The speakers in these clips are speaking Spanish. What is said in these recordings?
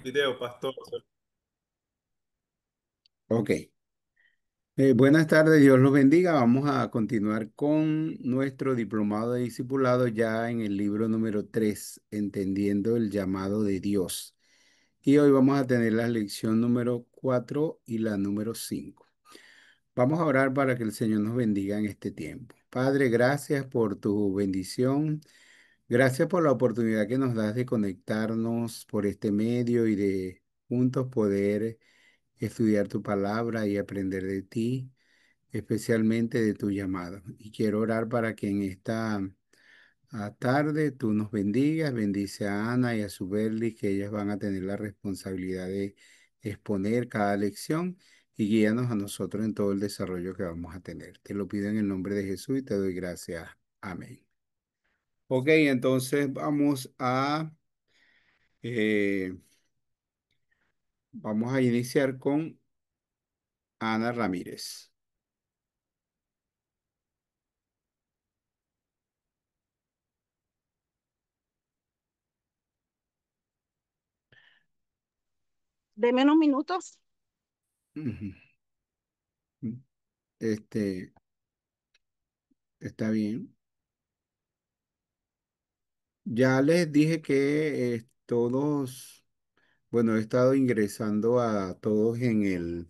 video, pastor. Ok. Buenas tardes, Dios los bendiga. Vamos a continuar con nuestro diplomado de discipulado ya en el libro número 3, Entendiendo el llamado de Dios. Y hoy vamos a tener la lección número 4 y la número 5. Vamos a orar para que el Señor nos bendiga en este tiempo. Padre, gracias por tu bendición. Gracias por la oportunidad que nos das de conectarnos por este medio y de juntos poder estudiar tu palabra y aprender de ti, especialmente de tu llamado. Y quiero orar para que en esta tarde tú nos bendigas, bendice a Ana y a su Berly, que ellas van a tener la responsabilidad de exponer cada lección y guíanos a nosotros en todo el desarrollo que vamos a tener. Te lo pido en el nombre de Jesús y te doy gracias. Amén. Ok, entonces eh, vamos a iniciar con Ana Ramírez. Deme unos minutos. Ujú. Este, está bien. Ya les dije que todos, bueno, he estado ingresando a todos en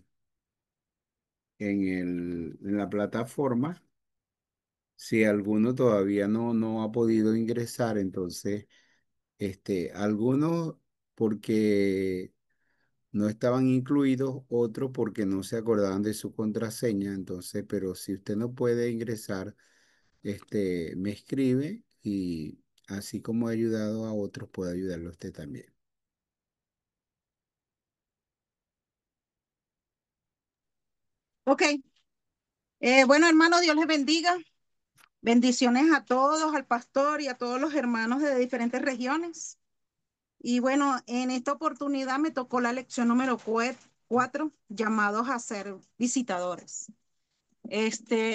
la plataforma. Si alguno todavía no ha podido ingresar, entonces, algunos porque no estaban incluidos, otros porque no se acordaban de su contraseña. Entonces, pero si usted no puede ingresar, me escribe y así como he ayudado a otros, puede ayudarlo a usted también. Ok. Bueno, hermano, Dios les bendiga. Bendiciones a todos, al pastor y a todos los hermanos de diferentes regiones. Y bueno, en esta oportunidad me tocó la lección número 4, llamados a ser visitadores.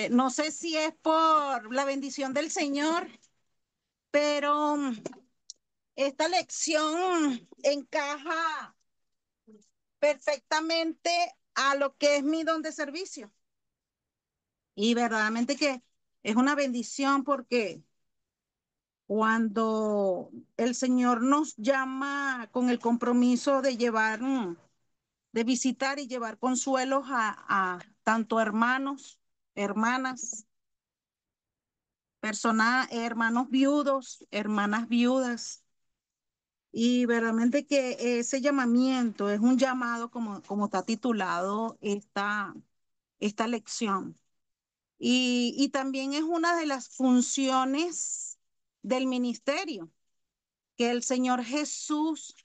No sé si es por la bendición del Señor, pero esta lección encaja perfectamente a lo que es mi don de servicio. Y verdaderamente que es una bendición porque cuando el Señor nos llama con el compromiso de llevar, de visitar y llevar consuelos a tanto hermanos, hermanas, personas, hermanos viudos, hermanas viudas. Y verdaderamente que ese llamamiento es un llamado como está titulado esta lección. Y también es una de las funciones del ministerio que el Señor Jesús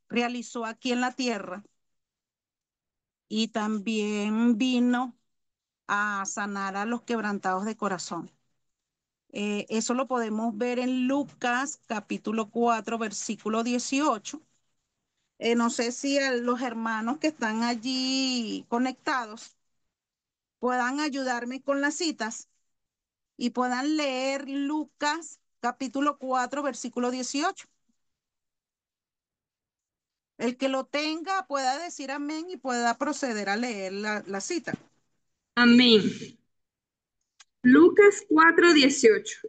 realizó aquí en la tierra y también vino a sanar a los quebrantados de corazón. Eso lo podemos ver en Lucas capítulo 4, versículo 18. No sé si los hermanos que están allí conectados puedan ayudarme con las citas y puedan leer Lucas capítulo 4, versículo 18. El que lo tenga pueda decir amén y pueda proceder a leer la cita. Amén. Lucas 4:18.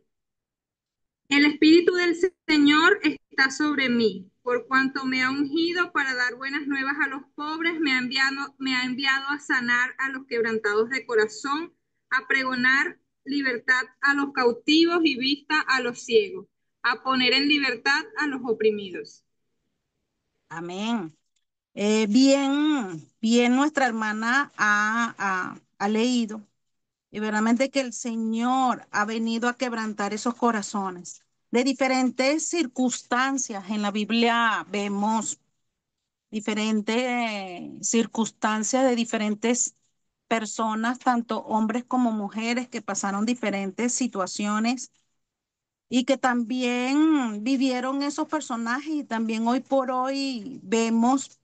El Espíritu del Señor está sobre mí, por cuanto me ha ungido para dar buenas nuevas a los pobres, me ha enviado a sanar a los quebrantados de corazón, a pregonar libertad a los cautivos y vista a los ciegos, a poner en libertad a los oprimidos. Amén. Bien, nuestra hermana ha leído y verdaderamente que el Señor ha venido a quebrantar esos corazones. De diferentes circunstancias en la Biblia vemos diferentes circunstancias de diferentes personas, tanto hombres como mujeres, que pasaron diferentes situaciones y que también vivieron esos personajes y también hoy por hoy vemos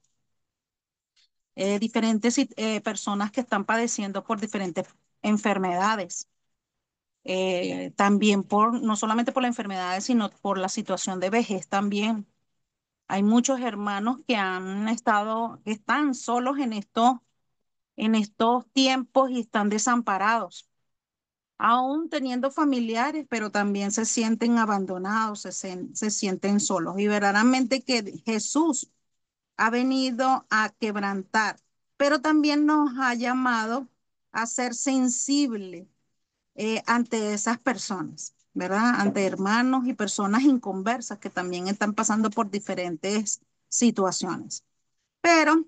diferentes personas que están padeciendo por diferentes enfermedades. También no solamente por las enfermedades, sino por la situación de vejez también. Hay muchos hermanos que que están solos en estos tiempos y están desamparados, aún teniendo familiares, pero también se sienten abandonados, se sienten solos. Y verdaderamente que Jesús ha venido a quebrantar, pero también nos ha llamado a ser sensibles ante esas personas, ¿verdad? Ante hermanos y personas inconversas que también están pasando por diferentes situaciones. Pero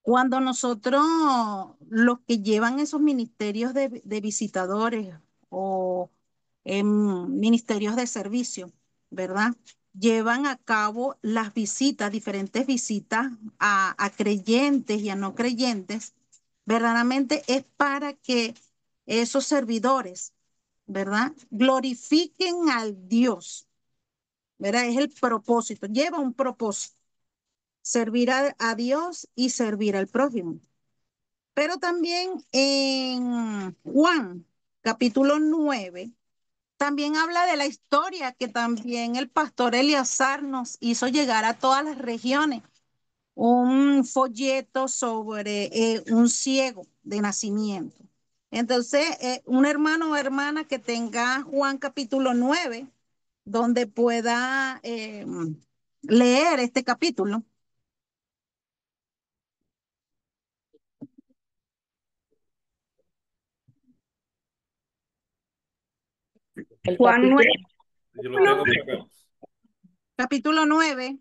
cuando nosotros, los que llevan esos ministerios de visitadores o ministerios de servicio, ¿verdad? Llevan a cabo las visitas, diferentes visitas a creyentes y a no creyentes, verdaderamente es para que esos servidores, ¿verdad? Glorifiquen al Dios, ¿verdad? Es el propósito, lleva un propósito, servir a Dios y servir al prójimo. Pero también en Juan, capítulo 9, también habla de la historia que también el pastor Eleazar nos hizo llegar a todas las regiones, un folleto sobre un ciego de nacimiento. Entonces, un hermano o hermana que tenga Juan capítulo 9, donde pueda leer este capítulo. El Juan capítulo, 9, Yo lo tengo por acá. capítulo 9.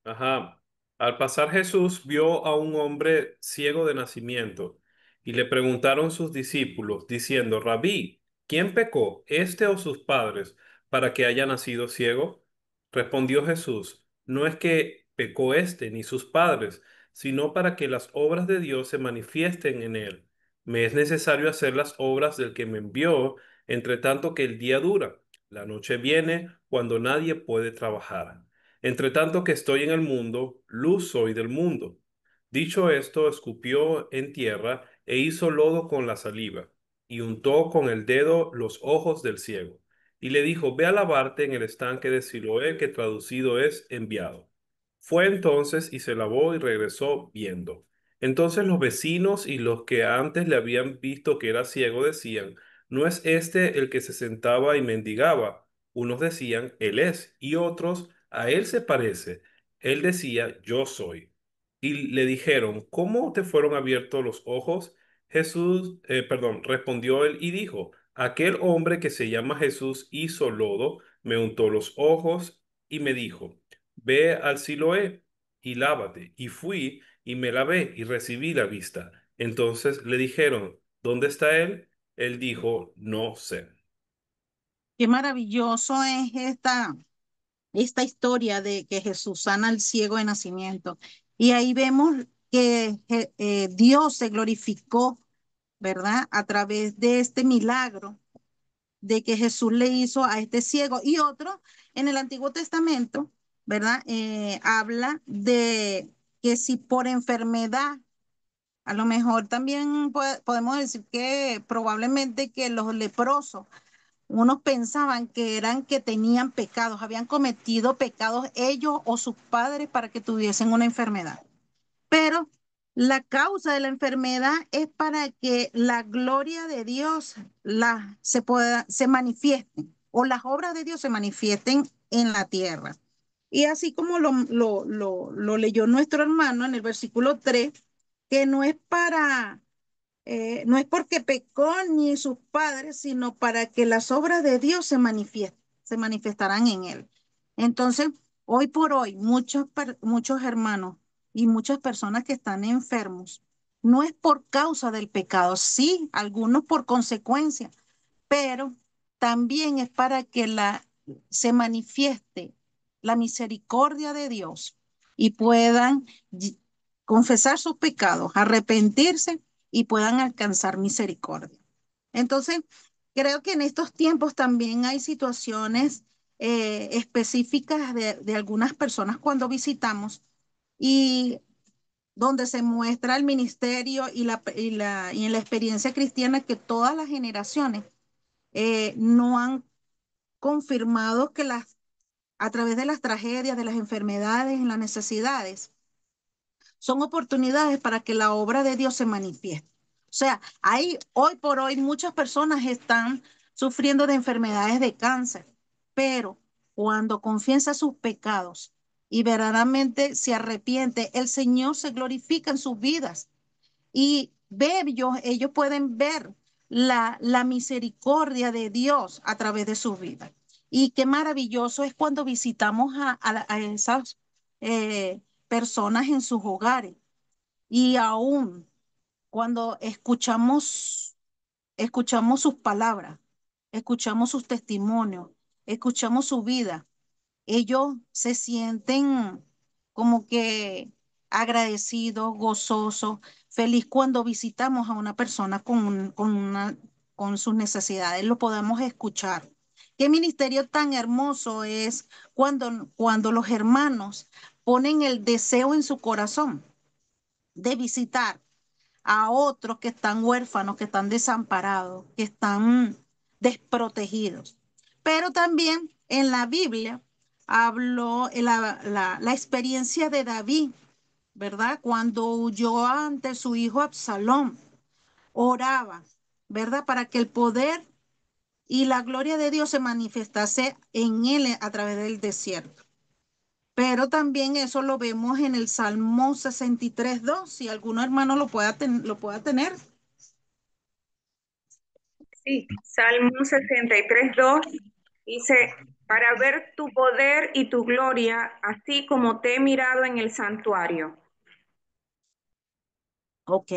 Ajá. Al pasar Jesús vio a un hombre ciego de nacimiento y le preguntaron sus discípulos, diciendo, Rabí, ¿quién pecó, este o sus padres, para que haya nacido ciego? Respondió Jesús, no es que pecó este ni sus padres, sino para que las obras de Dios se manifiesten en él. Me es necesario hacer las obras del que me envió, entre tanto que el día dura. La noche viene cuando nadie puede trabajar. Entre tanto que estoy en el mundo, luz soy del mundo. Dicho esto, escupió en tierra e hizo lodo con la saliva, y untó con el dedo los ojos del ciego. Y le dijo, ve a lavarte en el estanque de Siloé, que traducido es enviado. Fue entonces y se lavó y regresó viendo. Entonces los vecinos y los que antes le habían visto que era ciego decían, ¿no es este el que se sentaba y mendigaba? Unos decían, él es, y otros, a él se parece. Él decía, yo soy. Y le dijeron, ¿cómo te fueron abiertos los ojos? Respondió él y dijo, aquel hombre que se llama Jesús hizo lodo, me untó los ojos y me dijo, ve al Siloé y lávate. Y fui y me lavé y recibí la vista. Entonces le dijeron, ¿dónde está él? Él dijo, no sé. Qué maravilloso es esta historia de que Jesús sana al ciego de nacimiento. Y ahí vemos que Dios se glorificó, ¿verdad? A través de este milagro de que Jesús le hizo a este ciego. Y otro, en el Antiguo Testamento, ¿verdad? Habla de que si por enfermedad, a lo mejor también podemos decir que probablemente que los leprosos, unos pensaban que eran que tenían pecados, habían cometido pecados ellos o sus padres para que tuviesen una enfermedad. Pero la causa de la enfermedad es para que la gloria de Dios se manifieste o las obras de Dios se manifiesten en la tierra. Y así como lo leyó nuestro hermano en el versículo 3, que no es porque pecó ni sus padres, sino para que las obras de Dios se manifestarán en él. Entonces, hoy por hoy, muchos hermanos y muchas personas que están enfermos, no es por causa del pecado, sí, algunos por consecuencia, pero también es para que se manifieste la misericordia de Dios y puedan confesar sus pecados, arrepentirse y puedan alcanzar misericordia. Entonces, creo que en estos tiempos también hay situaciones específicas de algunas personas cuando visitamos y donde se muestra el ministerio y en la experiencia cristiana que todas las generaciones no han confirmado que a través de las tragedias, de las enfermedades, en las necesidades, son oportunidades para que la obra de Dios se manifieste. O sea, hay hoy por hoy muchas personas están sufriendo de enfermedades de cáncer, pero cuando confiesa sus pecados y verdaderamente se arrepiente, el Señor se glorifica en sus vidas y ellos pueden ver la misericordia de Dios a través de sus vidas. Y qué maravilloso es cuando visitamos a esas personas en sus hogares y aún cuando escuchamos sus palabras, escuchamos sus testimonios, escuchamos su vida, ellos se sienten como que agradecidos, gozosos, feliz cuando visitamos a una persona con sus necesidades, lo podemos escuchar. Qué ministerio tan hermoso es cuando los hermanos ponen el deseo en su corazón de visitar a otros que están huérfanos, que están desamparados, que están desprotegidos. Pero también en la Biblia habló la experiencia de David, ¿verdad? Cuando huyó ante su hijo Absalón, oraba, ¿verdad? Para que el poder y la gloria de Dios se manifestase en él a través del desierto. Pero también eso lo vemos en el Salmo 63:2. Si algún hermano lo pueda tener. Sí, Salmo 63:2 dice, para ver tu poder y tu gloria, así como te he mirado en el santuario. Ok,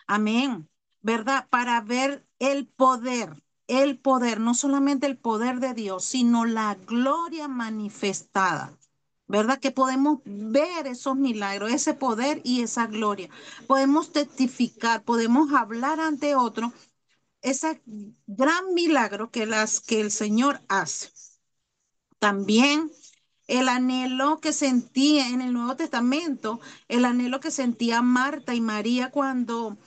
amén, ¿verdad? Para ver el poder, no solamente el poder de Dios, sino la gloria manifestada, ¿verdad? Que podemos ver esos milagros, ese poder y esa gloria. Podemos testificar, podemos hablar ante otro ese gran milagro que el Señor hace. También el anhelo que sentía en el Nuevo Testamento, el anhelo que sentía Marta y María cuando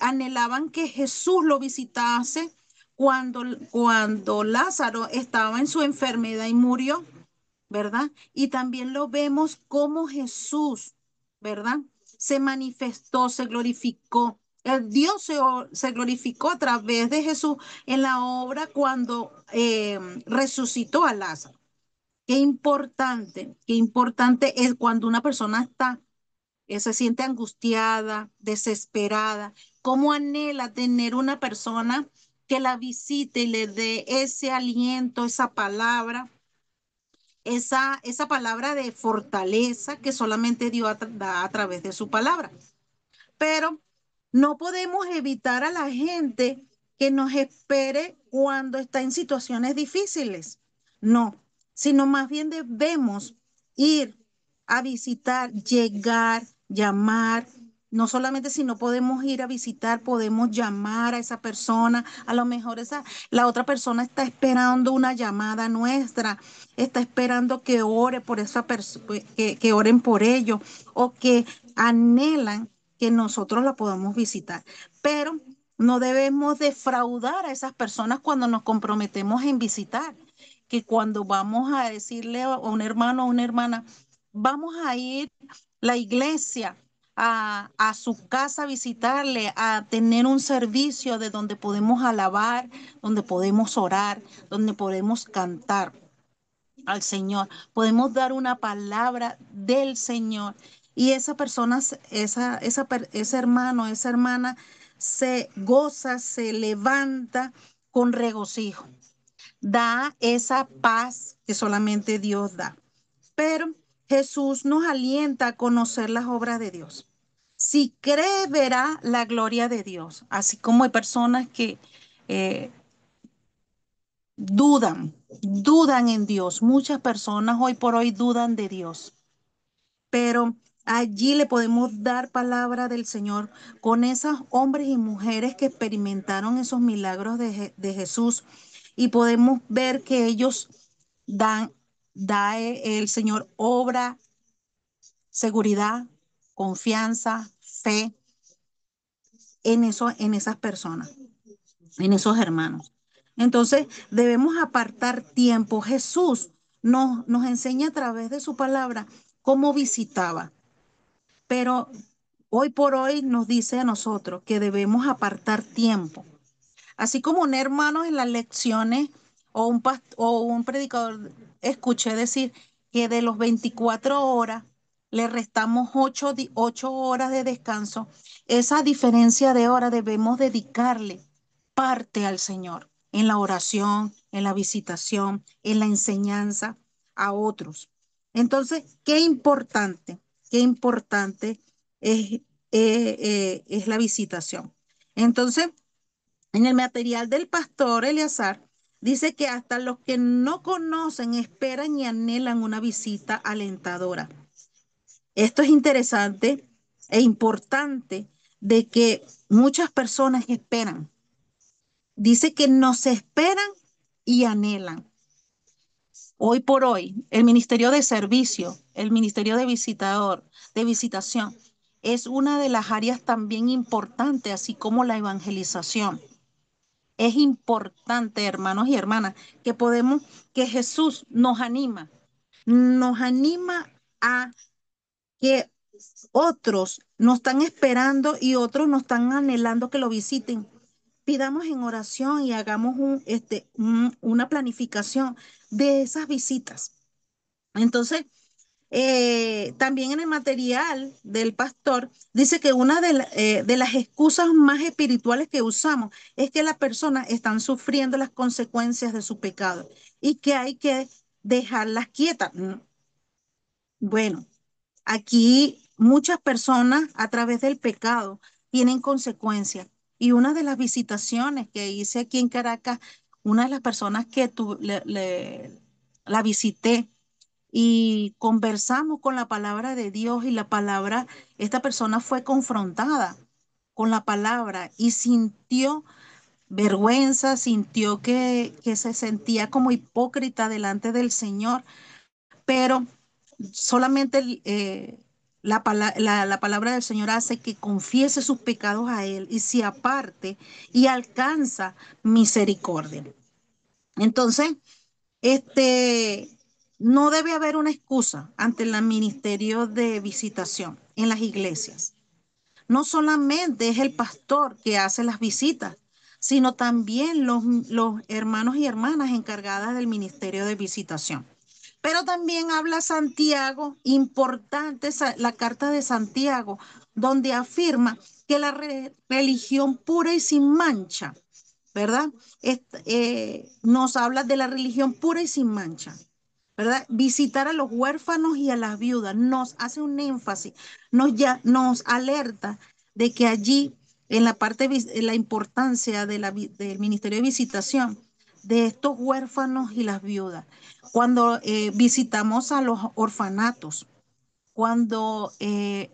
anhelaban que Jesús lo visitase cuando Lázaro estaba en su enfermedad y murió, ¿verdad? Y también lo vemos como Jesús, ¿verdad? Se manifestó, se glorificó. El Dios se glorificó a través de Jesús en la obra cuando resucitó a Lázaro. Qué importante es cuando una persona se siente angustiada, desesperada, cómo anhela tener una persona que la visite y le dé ese aliento, esa palabra de fortaleza que solamente Dios da a través de su palabra. Pero no podemos evitar a la gente que nos espere cuando está en situaciones difíciles. No, sino más bien debemos ir a visitar, llegar, llamar. No solamente si no podemos ir a visitar, podemos llamar a esa persona. A lo mejor la otra persona está esperando una llamada nuestra, está esperando que ore por esa persona, que oren por ello o que anhelan que nosotros la podamos visitar. Pero no debemos defraudar a esas personas cuando nos comprometemos en visitar, que cuando vamos a decirle a un hermano o una hermana, vamos a ir a la iglesia, a su casa a visitarle, a tener un servicio de donde podemos alabar, donde podemos orar, donde podemos cantar al Señor. Podemos dar una palabra del Señor y esa persona, ese hermano, esa hermana se goza, se levanta con regocijo. Da esa paz que solamente Dios da. Pero Jesús nos alienta a conocer las obras de Dios. Si cree, verá la gloria de Dios. Así como hay personas que eh, dudan en Dios. Muchas personas hoy por hoy dudan de Dios, pero allí le podemos dar palabra del Señor con esos hombres y mujeres que experimentaron esos milagros de Jesús y podemos ver que ellos el Señor obra, seguridad, confianza, fe en esas personas, en esos hermanos. Entonces debemos apartar tiempo. Jesús nos enseña a través de su palabra cómo visitaba. Pero hoy por hoy nos dice a nosotros que debemos apartar tiempo. Así como un hermano en las lecciones o un predicador escuché decir que de los 24 horas le restamos 8 horas de descanso, esa diferencia de hora debemos dedicarle parte al Señor en la oración, en la visitación, en la enseñanza a otros. Entonces, qué importante es la visitación. Entonces, en el material del pastor Eleazar, dice que hasta los que no conocen esperan y anhelan una visita alentadora. Esto es interesante e importante de que muchas personas esperan. Dice que nos esperan y anhelan. Hoy por hoy, el ministerio de servicio, el ministerio de visitación, es una de las áreas también importantes, así como la evangelización. Es importante, hermanos y hermanas, que Jesús nos anima a que otros nos están esperando y otros nos están anhelando que lo visiten. Pidamos en oración y hagamos una planificación de esas visitas. Entonces, también en el material del pastor dice que una de las excusas más espirituales que usamos es que las personas están sufriendo las consecuencias de su pecado y que hay que dejarlas quietas. Bueno, aquí muchas personas a través del pecado tienen consecuencias y una de las visitaciones que hice aquí en Caracas, una de las personas que la visité, y conversamos con la palabra de Dios y esta persona fue confrontada con la palabra y sintió vergüenza, sintió que se sentía como hipócrita delante del Señor, pero solamente la palabra del Señor hace que confiese sus pecados a Él y se aparte y alcanza misericordia. Entonces, este, no debe haber una excusa ante el ministerio de visitación en las iglesias. No solamente es el pastor que hace las visitas, sino también los hermanos y hermanas encargadas del ministerio de visitación. Pero también habla Santiago, importante la carta de Santiago, donde afirma que la religión pura y sin mancha, ¿verdad? Nos habla de la religión pura y sin mancha, ¿verdad? Visitar a los huérfanos y a las viudas, nos hace un énfasis, nos alerta de que allí, en la parte, en la importancia del ministerio de visitación, de estos huérfanos y las viudas. Cuando visitamos a los orfanatos, cuando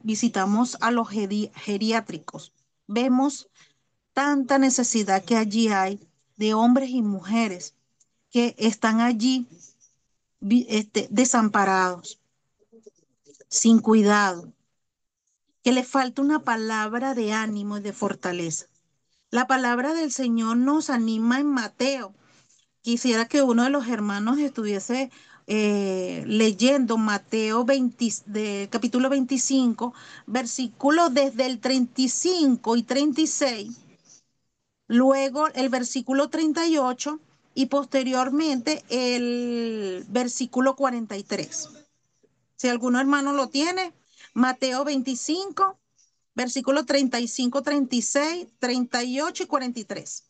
visitamos a los geriátricos, vemos tanta necesidad que allí hay de hombres y mujeres que están allí desamparados, sin cuidado, que les falta una palabra de ánimo y de fortaleza. La palabra del Señor nos anima en Mateo. Quisiera que uno de los hermanos estuviese leyendo Mateo 20, capítulo 25, versículos desde el 35 y 36, luego el versículo 38 y posteriormente el versículo 43. Si alguno hermano lo tiene, Mateo 25, versículo 35, 36, 38 y 43.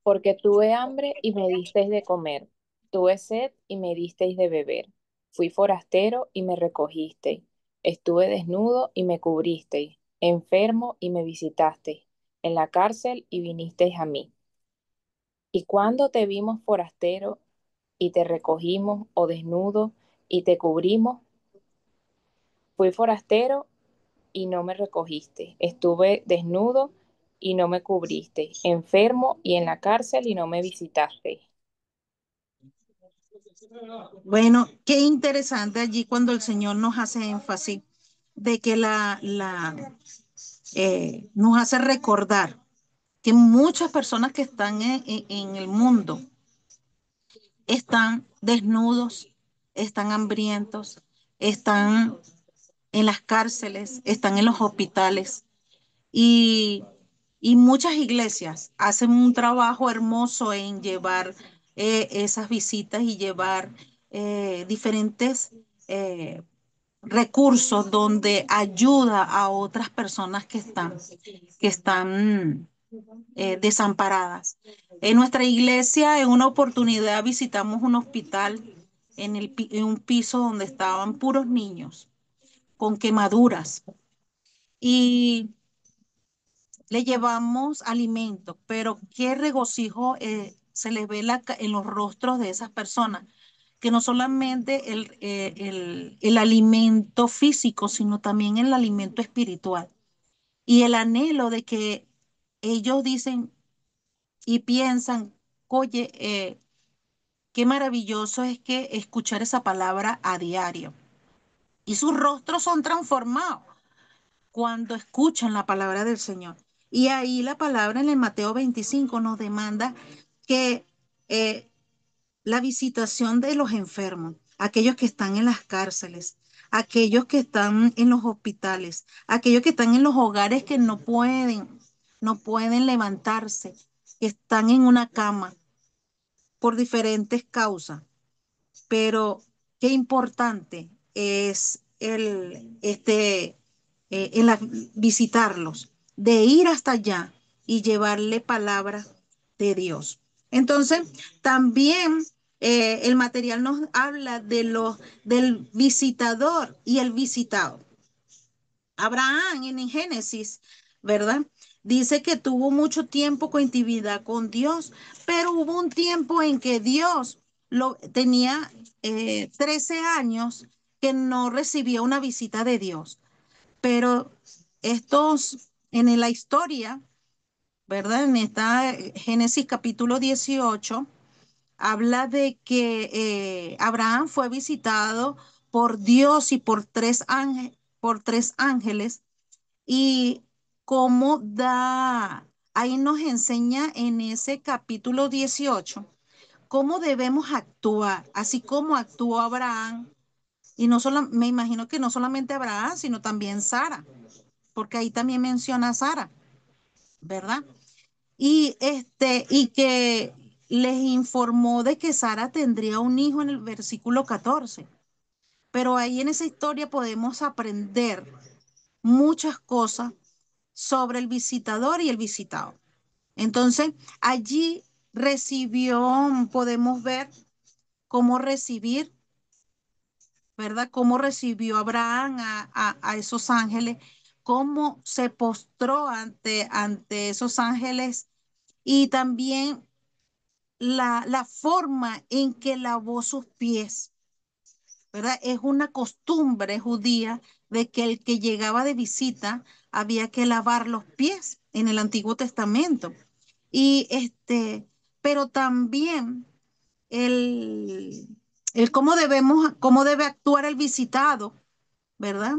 Porque tuve hambre y me disteis de comer, tuve sed y me disteis de beber, fui forastero y me recogisteis, estuve desnudo y me cubristeis, enfermo y me visitasteis, en la cárcel y vinisteis a mí. Y cuando te vimos forastero y te recogimos, o desnudo y te cubrimos, fui forastero y no me recogiste, estuve desnudo y no me cubriste, enfermo y en la cárcel y no me visitaste. Bueno, qué interesante allí cuando el Señor nos hace énfasis de que nos hace recordar que muchas personas que están en el mundo están desnudos, están hambrientos, están en las cárceles, están en los hospitales y, y muchas iglesias hacen un trabajo hermoso en llevar esas visitas y llevar diferentes recursos donde ayuda a otras personas que están desamparadas. En nuestra iglesia, en una oportunidad, visitamos un hospital en un piso donde estaban puros niños con quemaduras y le llevamos alimento, pero qué regocijo se les ve en los rostros de esas personas, que no solamente el alimento físico, sino también el alimento espiritual. Y el anhelo de que ellos dicen y piensan, oye, qué maravilloso es que escuchar esa palabra a diario. Y sus rostros son transformados cuando escuchan la palabra del Señor. Y ahí la palabra en el Mateo 25 nos demanda que eh, la visitación de los enfermos, aquellos que están en las cárceles, aquellos que están en los hospitales, aquellos que están en los hogares que no pueden levantarse, que están en una cama por diferentes causas. Pero qué importante es visitarlos, de ir hasta allá y llevarle palabra de Dios. Entonces, también el material nos habla del visitador y el visitado. Abraham en Génesis, ¿verdad? Dice que tuvo mucho tiempo con intimidad con Dios, pero hubo un tiempo en que Dios tenía 13 años que no recibía una visita de Dios. Pero en la historia, ¿verdad? En esta Génesis capítulo 18, habla de que Abraham fue visitado por Dios y por tres ángeles y ahí nos enseña en ese capítulo 18 cómo debemos actuar, así como actuó Abraham, y no solo, me imagino que no solamente Abraham, sino también Sara, porque ahí también menciona a Sara, ¿verdad? Y que les informó de que Sara tendría un hijo en el versículo 14. Pero ahí en esa historia podemos aprender muchas cosas sobre el visitador y el visitado. Entonces, allí podemos ver cómo recibir, ¿verdad? Cómo recibió Abraham a esos ángeles, cómo se postró ante esos ángeles y también la forma en que lavó sus pies, ¿verdad? Es una costumbre judía de que el que llegaba de visita había que lavar los pies en el Antiguo Testamento. Y pero también el, el cómo debe actuar el visitado, ¿verdad?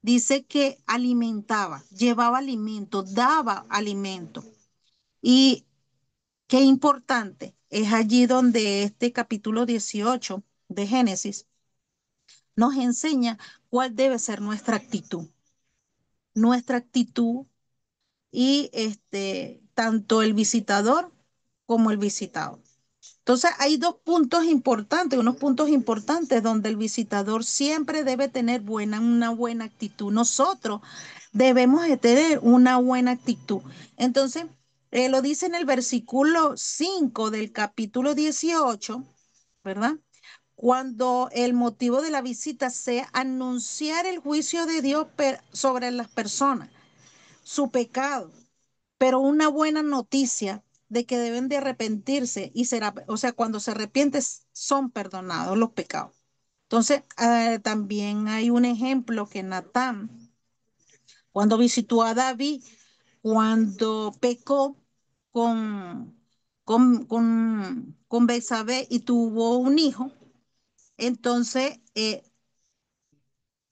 Dice que alimentaba, llevaba alimento, daba alimento. Y qué importante es allí donde este capítulo 18 de Génesis nos enseña cuál debe ser nuestra actitud y tanto el visitador como el visitado. Entonces hay unos puntos importantes donde el visitador siempre debe tener una buena actitud. Nosotros debemos de tener una buena actitud. Entonces, lo dice en el versículo 5 del capítulo 18, ¿verdad? Cuando el motivo de la visita sea anunciar el juicio de Dios sobre las personas, su pecado, pero una buena noticia de que deben de arrepentirse y o sea, cuando se arrepienten son perdonados los pecados. Entonces, también hay un ejemplo que Natán, cuando visitó a David, cuando pecó con, con Betsabé y tuvo un hijo, entonces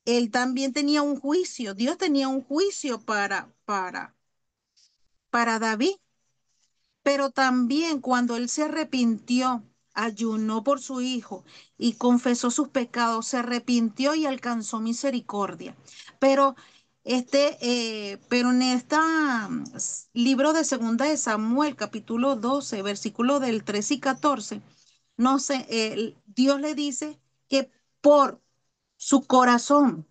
él también tenía un juicio, Dios tenía un juicio para David. Pero también cuando él se arrepintió, ayunó por su hijo y confesó sus pecados, se arrepintió y alcanzó misericordia. Pero pero en este libro de Segunda de Samuel, capítulo 12, versículo del 13 y 14, no sé, Dios le dice que por su corazón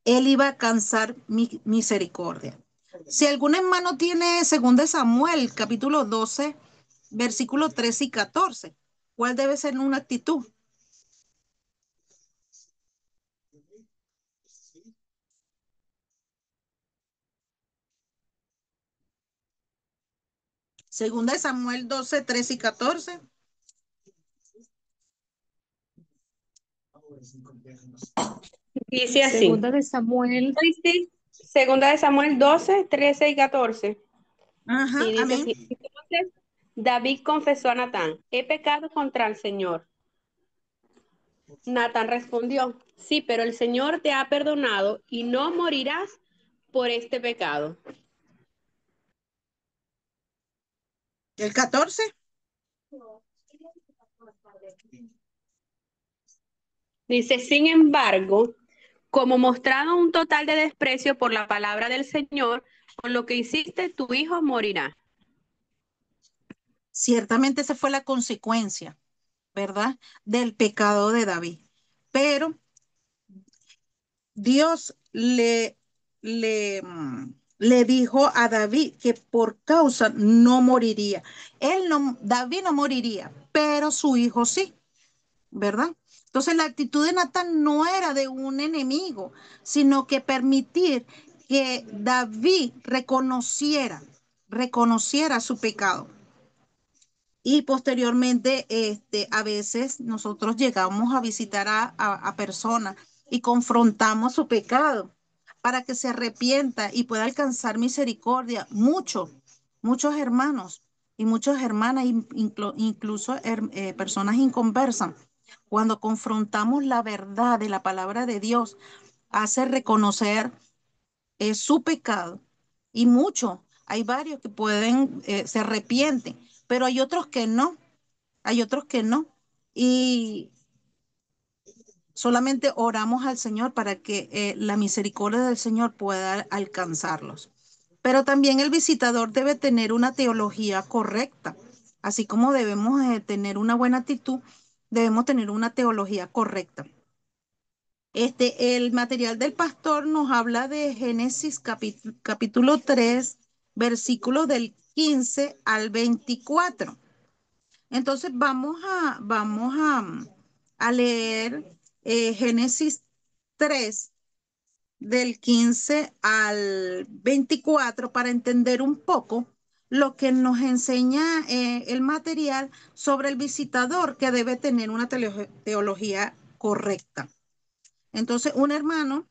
él iba a alcanzar misericordia. Si algún hermano tiene 2 Samuel, capítulo 12, versículos 13 y 14, ¿cuál debe ser una actitud? Segunda de Samuel 12, 13 y 14. Dice así. Segunda de Samuel. Sí, Segunda de Samuel 12, 13 y 14. Ajá, Sí, dice amén. así. Entonces, David confesó a Natán, he pecado contra el Señor. Natán respondió, sí, pero el Señor te ha perdonado y no morirás por este pecado. El 14. Dice, sin embargo, como mostrado un total de desprecio por la palabra del Señor, con lo que hiciste, tu hijo morirá. Ciertamente esa fue la consecuencia, ¿verdad? Del pecado de David. Pero Dios le dijo a David que por causa no moriría. David no moriría, pero su hijo sí, ¿verdad? Entonces la actitud de Natán no era de un enemigo, sino que permitir que David reconociera su pecado. Y posteriormente, a veces nosotros llegamos a visitar a personas y confrontamos su pecado para que se arrepienta y pueda alcanzar misericordia. Muchos hermanos y muchas hermanas, incluso personas inconversas, cuando confrontamos la verdad de la palabra de Dios, hace reconocer su pecado. Y hay varios que se arrepienten, pero hay otros que no. Hay otros que no. Y solamente oramos al Señor para que la misericordia del Señor pueda alcanzarlos. Pero también el visitador debe tener una teología correcta. Así como debemos tener una buena actitud, debemos tener una teología correcta. El material del pastor nos habla de Génesis capítulo 3, versículos del 15 al 24. Entonces vamos a leer Génesis 3 del 15 al 24 para entender un poco lo que nos enseña el material sobre el visitador que debe tener una teología correcta. Entonces, un hermano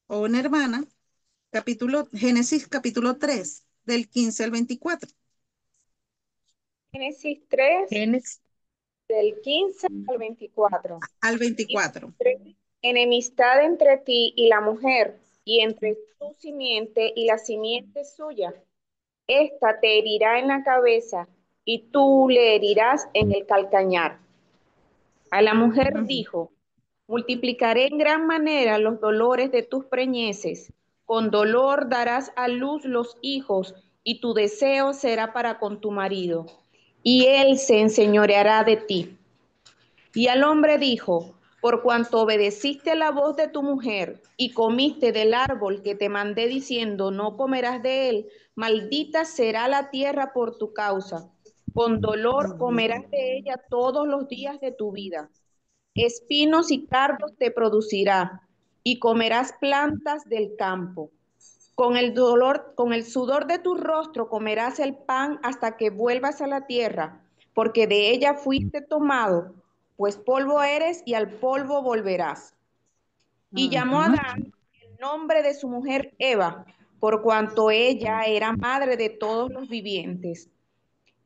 o una hermana, Génesis capítulo 3 del 15 al 24. Génesis 3, Génesis. del 15 al 24. Al Y 24. enemistad entre ti y la mujer, y entre tu simiente y la simiente suya. Esta te herirá en la cabeza, y tú le herirás en el calcañar. A la mujer dijo, multiplicaré en gran manera los dolores de tus preñeces. Con dolor darás a luz los hijos, y tu deseo será para con tu marido, y él se enseñoreará de ti. Y al hombre dijo, por cuanto obedeciste la voz de tu mujer y comiste del árbol que te mandé diciendo, no comerás de él, maldita será la tierra por tu causa. Con dolor comerás de ella todos los días de tu vida. Espinos y cardos te producirá, y comerás plantas del campo. Con el sudor de tu rostro comerás el pan hasta que vuelvas a la tierra, porque de ella fuiste tomado, pues polvo eres y al polvo volverás. Y llamó a Adán el nombre de su mujer Eva, por cuanto ella era madre de todos los vivientes.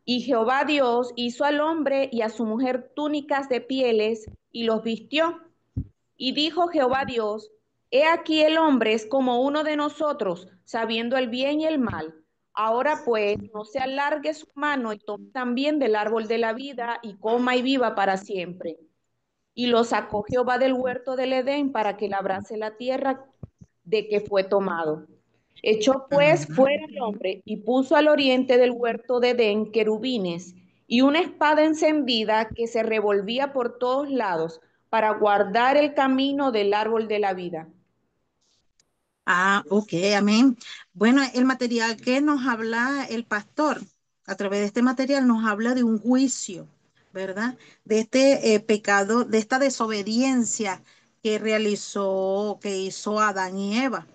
Y Jehová Dios hizo al hombre y a su mujer túnicas de pieles y los vistió. Y dijo Jehová Dios, he aquí el hombre es como uno de nosotros, sabiendo el bien y el mal. Ahora pues, no se alargue su mano y tome también del árbol de la vida y coma y viva para siempre. Y lo sacó Jehová del huerto del Edén para que labrase la tierra de que fue tomado. Echó pues Ajá. fuera el hombre y puso al oriente del huerto de Edén querubines y una espada encendida que se revolvía por todos lados para guardar el camino del árbol de la vida. Ah, ok, amén. Bueno, el material que nos habla el pastor, a través de este material nos habla de un juicio, ¿verdad? De este pecado, de esta desobediencia que realizó, que hizo Adán y Eva,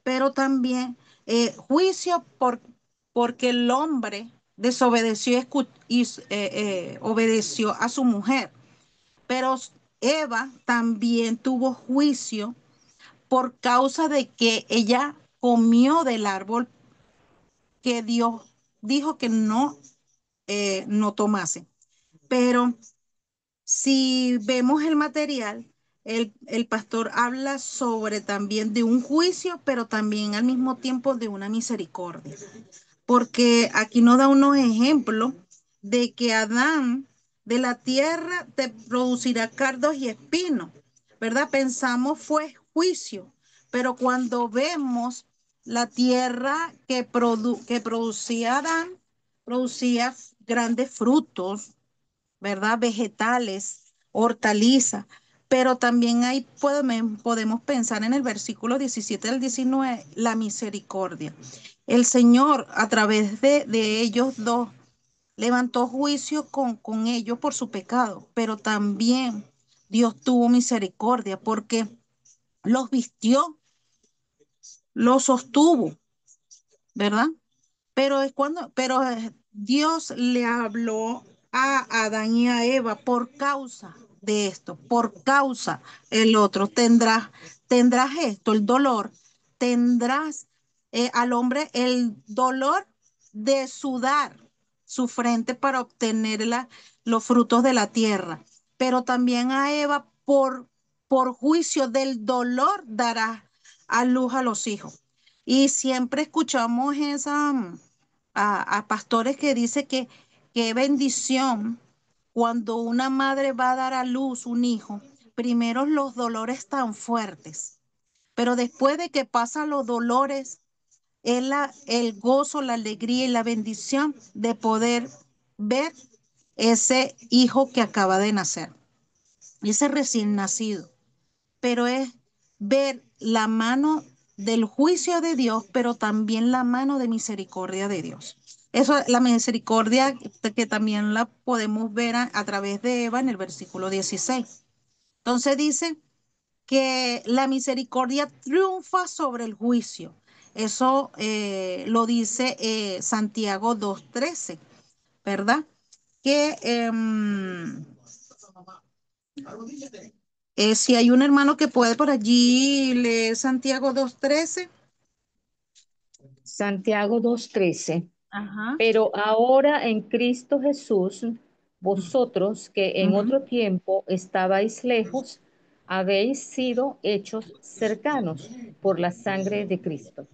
pero también juicio porque el hombre desobedeció y obedeció a su mujer, pero Eva también tuvo juicio por causa de que ella comió del árbol que Dios dijo que no tomase. Pero si vemos el material, el pastor habla sobre también de un juicio, pero también al mismo tiempo de una misericordia. Porque aquí nos da unos ejemplos de que Adán de la tierra te producirá cardos y espinos, ¿verdad? Pensamos fue juicio, pero cuando vemos la tierra que producía Adán, producía grandes frutos, ¿verdad? Vegetales, hortalizas, pero también ahí podemos pensar en el versículo 17 al 19, la misericordia. El Señor, a través de ellos dos, levantó juicio con ellos por su pecado, pero también Dios tuvo misericordia porque los vistió, los sostuvo, ¿verdad? Pero Dios le habló a Adán y a Eva por causa de esto, por causa el otro. Tendrás esto, el dolor, tendrás al hombre el dolor de sudar su frente para obtener los frutos de la tierra, pero también a Eva por juicio del dolor dará a luz a los hijos. Y siempre escuchamos a pastores que dicen que qué bendición cuando una madre va a dar a luz un hijo, primero los dolores tan fuertes, pero después de que pasan los dolores, es el gozo, la alegría y la bendición de poder ver ese hijo que acaba de nacer, ese recién nacido, pero es ver la mano del juicio de Dios, pero también la mano de misericordia de Dios. Eso, la misericordia que también la podemos ver a través de Eva en el versículo 16. Entonces dice que la misericordia triunfa sobre el juicio. Eso lo dice Santiago 2:13, ¿verdad? Que si hay un hermano que puede por allí leer Santiago 2:13. Santiago 2:13. Ajá. Pero ahora en Cristo Jesús, vosotros que en Ujú. otro tiempo estabais lejos, habéis sido hechos cercanos por la sangre de Cristo.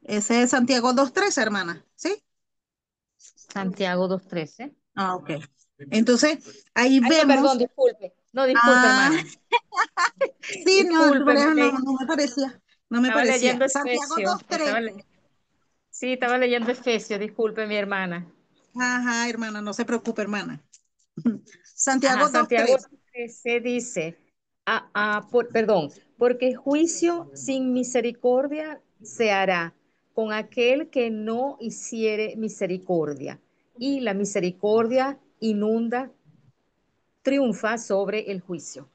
Ese es Santiago 2:13, hermana. ¿Sí? Santiago 2:13. Ah, ok. Entonces, ahí Ay, no, perdón, vemos. disculpe. No, disculpe, Ah, hermana. sí, no, Disculpe, no me parecía. No me estaba parecía. leyendo Santiago Efesios. 2:13. Sí, estaba leyendo Efesios, disculpe, mi hermana. Ajá, hermana, no se preocupe, hermana. Ajá, Santiago Santiago 2:13. 13 dice, perdón, porque juicio sin misericordia se hará con aquel que no hiciere misericordia, y la misericordia inunda, triunfa sobre el juicio.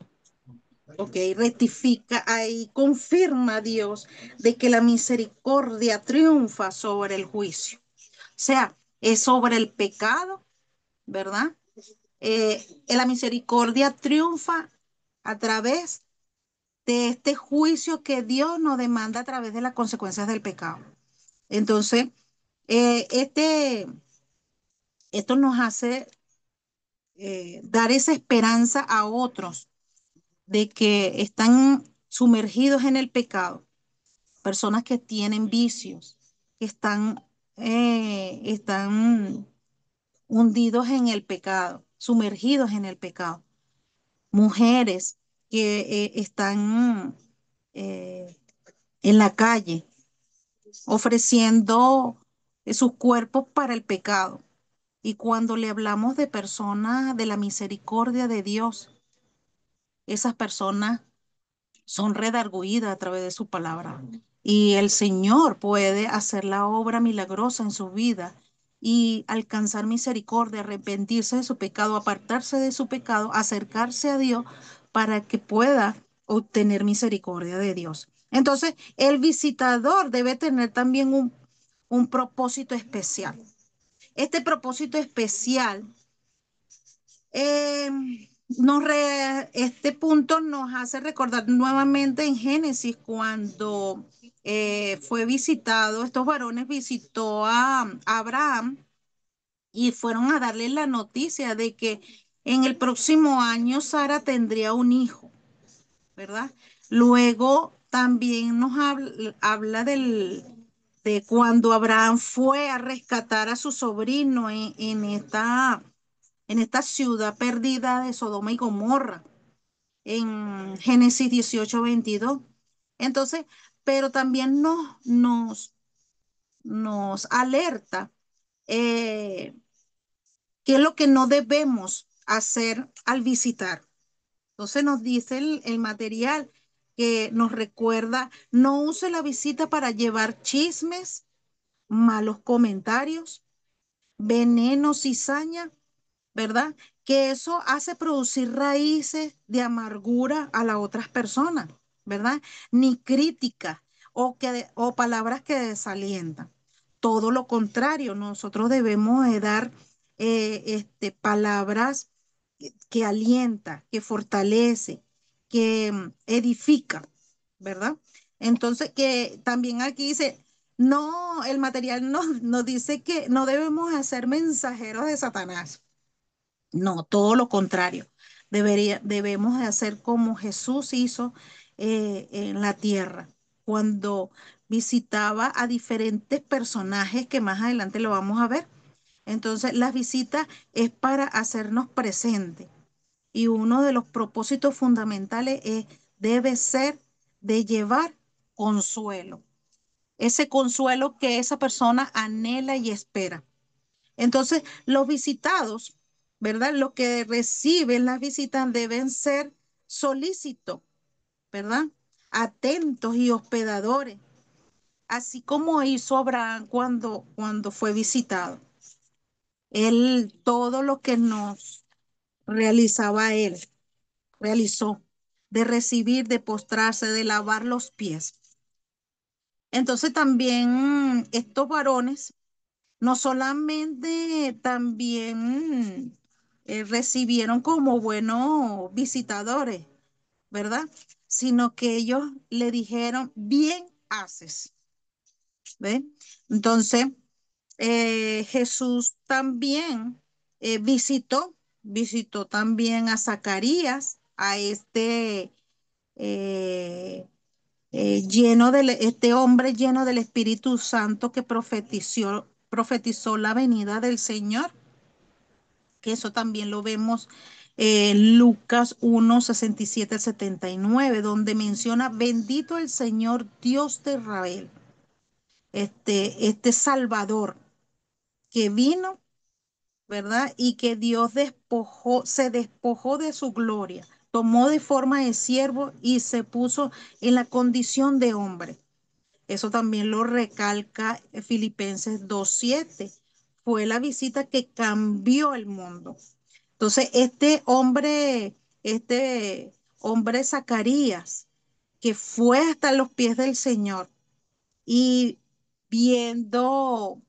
Ok, rectifica ahí, confirma Dios de que la misericordia triunfa sobre el juicio. O sea, es sobre el pecado, ¿verdad? La misericordia triunfa a través de este juicio que Dios nos demanda a través de las consecuencias del pecado. Entonces, eh, este, esto nos hace dar esa esperanza a otros de que están sumergidos en el pecado, personas que tienen vicios, que están hundidos en el pecado, sumergidos en el pecado. Mujeres que están eh, en la calle ofreciendo sus cuerpos para el pecado. Y cuando le hablamos de personas de la misericordia de Dios, esas personas son redargüidas a través de su palabra. Y el Señor puede hacer la obra milagrosa en su vida y alcanzar misericordia, arrepentirse de su pecado, apartarse de su pecado, acercarse a Dios para que pueda obtener misericordia de Dios. Entonces, el visitador debe tener también un propósito especial. Este propósito especial eh, este punto nos hace recordar nuevamente en Génesis cuando fue visitado, estos varones visitó a Abraham y fueron a darle la noticia de que en el próximo año Sara tendría un hijo, ¿verdad? Luego también nos habla de cuando Abraham fue a rescatar a su sobrino en esta ciudad perdida de Sodoma y Gomorra, en Génesis 18:22. Entonces, pero también nos alerta eh, qué es lo que no debemos hacer al visitar. Entonces nos dice el material que nos recuerda, no use la visita para llevar chismes, malos comentarios, veneno, cizaña, ¿verdad? Que eso hace producir raíces de amargura a las otras personas, ¿verdad? Ni crítica o palabras que desalientan. Todo lo contrario, nosotros debemos de dar palabras que alienta, que fortalece, que edifica, ¿verdad? Entonces, que también aquí dice, no, el material nos dice que no debemos hacer mensajeros de Satanás. No, todo lo contrario. Debemos de hacer como Jesús hizo en la tierra, cuando visitaba a diferentes personajes que más adelante lo vamos a ver. Entonces, las visitas es para hacernos presentes. Y uno de los propósitos fundamentales debe ser de llevar consuelo. Ese consuelo que esa persona anhela y espera. Entonces, los visitados, ¿verdad? Los que reciben las visitas deben ser solícitos, ¿verdad? Atentos y hospedadores, así como hizo Abraham cuando fue visitado. Él, todo lo que nos realizaba él, realizó, de recibir, de postrarse, de lavar los pies. Entonces también estos varones no solamente también recibieron como buenos visitadores, ¿verdad? Sino que ellos le dijeron, bien haces, ¿ve? Entonces, Jesús también visitó también a Zacarías, a eh, este hombre lleno del Espíritu Santo que profetizó la venida del Señor, que eso también lo vemos en Lucas 1, 67 al 79, donde menciona, bendito el Señor Dios de Israel, este Salvador que vino, ¿verdad? Y que Dios se despojó de su gloria, tomó de forma de siervo y se puso en la condición de hombre. Eso también lo recalca Filipenses 2:7. Fue la visita que cambió el mundo. Entonces, este hombre Zacarías, que fue hasta los pies del Señor y viendo,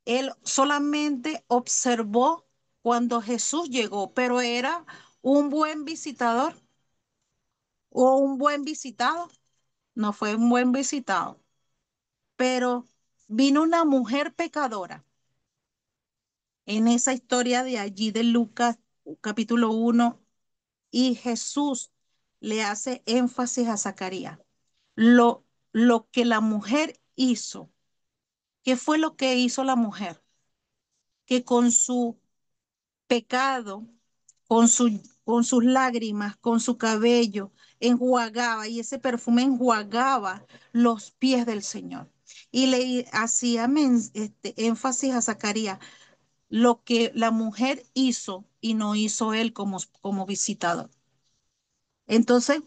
él solamente observó cuando Jesús llegó, pero era un buen visitador o un buen visitado. No fue un buen visitado, pero vino una mujer pecadora en esa historia de allí de Lucas capítulo 1 y Jesús le hace énfasis a Zacarías. Lo que la mujer hizo ¿Qué fue lo que hizo la mujer? Que con su pecado, con sus lágrimas, con su cabello, enjuagaba y ese perfume enjuagaba los pies del Señor. Y le hacía énfasis a Zacarías, lo que la mujer hizo y no hizo él como visitador. Entonces,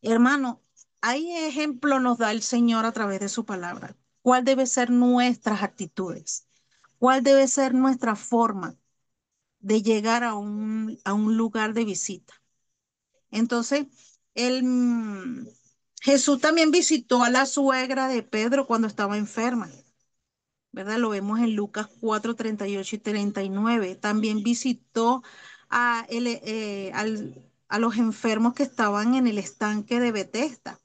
hermano, ahí ejemplo nos da el Señor a través de su palabra. ¿Cuál debe ser nuestras actitudes? ¿Cuál debe ser nuestra forma de llegar a un lugar de visita? Entonces, el, Jesús también visitó a la suegra de Pedro cuando estaba enferma, ¿verdad? Lo vemos en Lucas 4, 38 y 39. También visitó a los enfermos que estaban en el estanque de Betesda,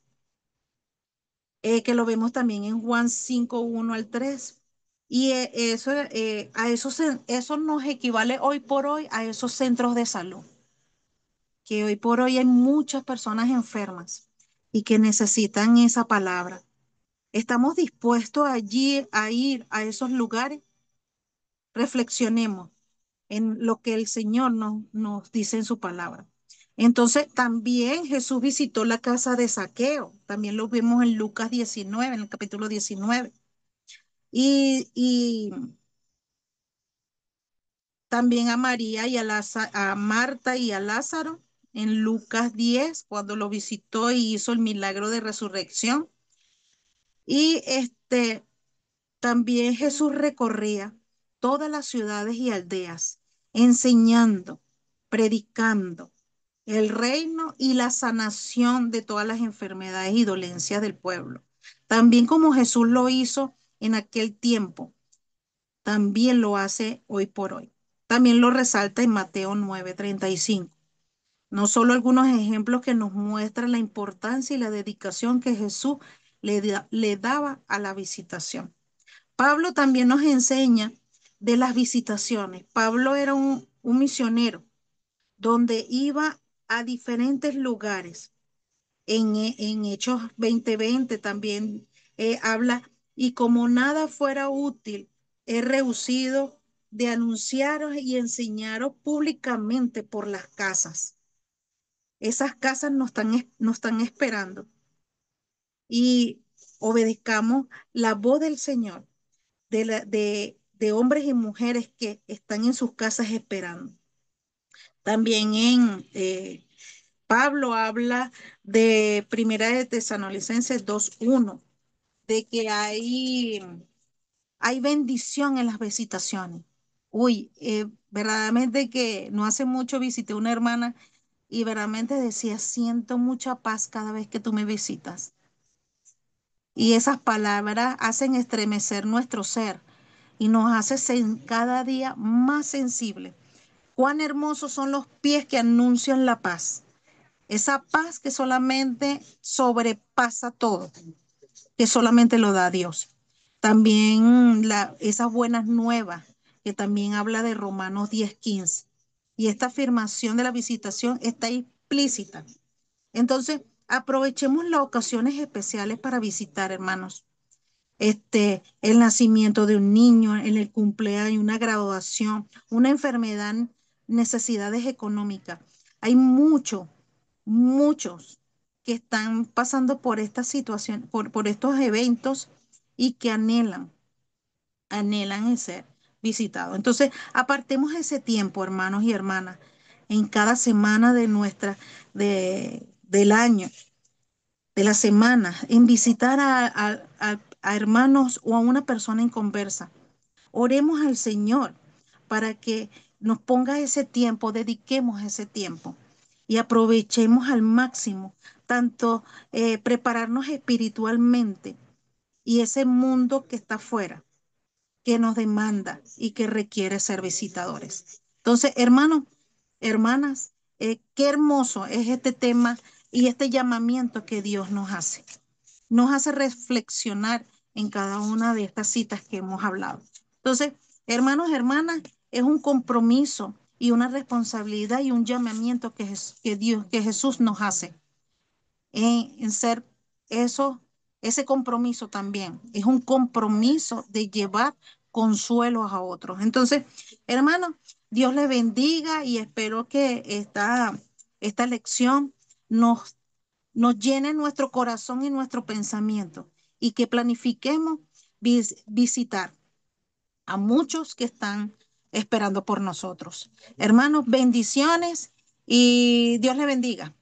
que lo vemos también en Juan 5, 1 al 3. Y eso nos equivale hoy por hoy a esos centros de salud, que hoy por hoy hay muchas personas enfermas y que necesitan esa palabra. ¿Estamos dispuestos allí a ir a esos lugares? Reflexionemos en lo que el Señor nos dice en su palabra. Entonces, también Jesús visitó la casa de Zaqueo. También lo vemos en Lucas 19, en el capítulo 19. Y también a María y a Marta y a Lázaro en Lucas 10, cuando lo visitó y hizo el milagro de resurrección. Y también Jesús recorría todas las ciudades y aldeas, enseñando, predicando el reino y la sanación de todas las enfermedades y dolencias del pueblo. También como Jesús lo hizo en aquel tiempo, también lo hace hoy por hoy. También lo resalta en Mateo 9:35. No solo algunos ejemplos que nos muestran la importancia y la dedicación que Jesús le daba a la visitación. Pablo también nos enseña de las visitaciones. Pablo era un misionero donde iba a diferentes lugares. En Hechos 20:20 también habla, y como nada fuera útil, he rehuido de anunciaros y enseñaros públicamente por las casas. Esas casas nos están esperando y obedezcamos la voz del Señor, de hombres y mujeres que están en sus casas esperando. También Pablo habla de Primera de Tesalonicenses 2:1, de que hay bendición en las visitaciones. Uy, verdaderamente que no hace mucho visité una hermana y verdaderamente decía, siento mucha paz cada vez que tú me visitas. Y esas palabras hacen estremecer nuestro ser y nos hace cada día más sensibles. Cuán hermosos son los pies que anuncian la paz. Esa paz que solamente sobrepasa todo, que solamente lo da Dios. También esas buenas nuevas, que también habla de Romanos 10:15. Y esta afirmación de la visitación está implícita. Entonces, aprovechemos las ocasiones especiales para visitar, hermanos. El nacimiento de un niño, en el cumpleaños, una graduación, una enfermedad, necesidades económicas. Hay muchos que están pasando por esta situación, por estos eventos y que anhelan en ser visitados. Entonces, apartemos ese tiempo, hermanos y hermanas, en cada semana del año, de la semana, en visitar a hermanos o a una persona en conversa. Oremos al Señor para que nos ponga ese tiempo, dediquemos ese tiempo y aprovechemos al máximo, tanto prepararnos espiritualmente y ese mundo que está afuera, que nos demanda y que requiere ser visitadores. Entonces, hermanos, hermanas, qué hermoso es este tema y este llamamiento que Dios nos hace reflexionar en cada una de estas citas que hemos hablado. Entonces, hermanos, hermanas, es un compromiso y una responsabilidad y un llamamiento que Jesús nos hace en ser esos ese compromiso también. Es un compromiso de llevar consuelo a otros. Entonces, hermanos, Dios les bendiga y espero que esta lección nos llene nuestro corazón y nuestro pensamiento y que planifiquemos visitar a muchos que están esperando por nosotros. Hermanos, bendiciones y Dios les bendiga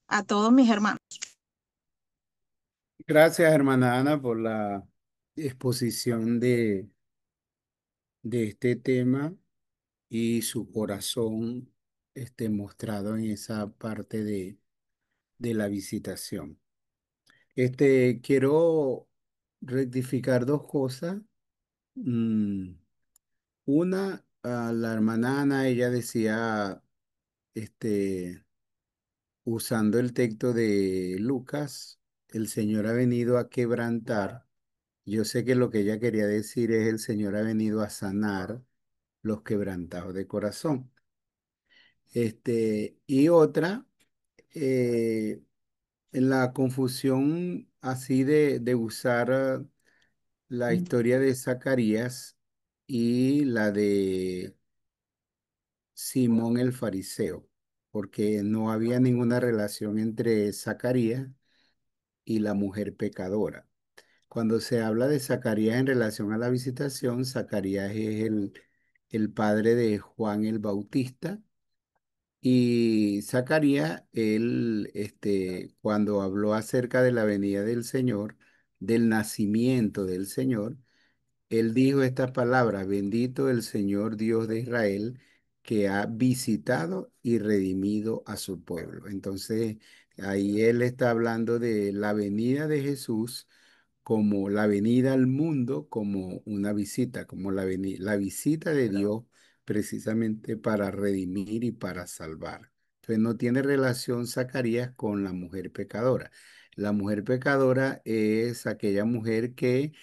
a todos mis hermanos. Gracias, hermana Ana, por la exposición de este tema y su corazón mostrado en esa parte de la visitación. Quiero rectificar dos cosas. Mm, Una, a la hermana Ana, ella decía, usando el texto de Lucas, el Señor ha venido a quebrantar. Yo sé que lo que ella quería decir es el Señor ha venido a sanar los quebrantados de corazón. Y otra, eh, la confusión así de usar la historia de Zacarías y la de Simón el fariseo, porque no había ninguna relación entre Zacarías y la mujer pecadora. Cuando se habla de Zacarías en relación a la visitación, Zacarías es el padre de Juan el Bautista. Y Zacarías, él, cuando habló acerca de la venida del Señor, del nacimiento del Señor, él dijo estas palabras: bendito el Señor Dios de Israel, que ha visitado y redimido a su pueblo. Entonces, ahí él está hablando de la venida de Jesús como la venida al mundo, como una visita, como la visita de Dios precisamente para redimir y para salvar. Entonces no tiene relación Zacarías con la mujer pecadora. La mujer pecadora es aquella mujer que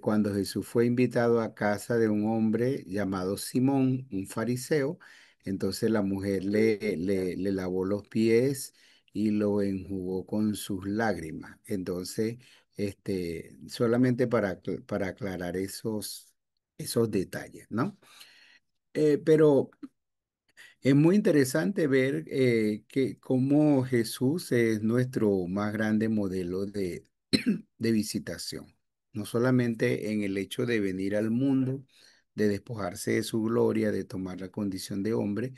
cuando Jesús fue invitado a casa de un hombre llamado Simón, un fariseo, entonces la mujer le lavó los pies y lo enjugó con sus lágrimas. Entonces, solamente para aclarar esos detalles, ¿no? Pero es muy interesante ver que cómo Jesús es nuestro más grande modelo de visitación. No solamente en el hecho de venir al mundo, de despojarse de su gloria, de tomar la condición de hombre,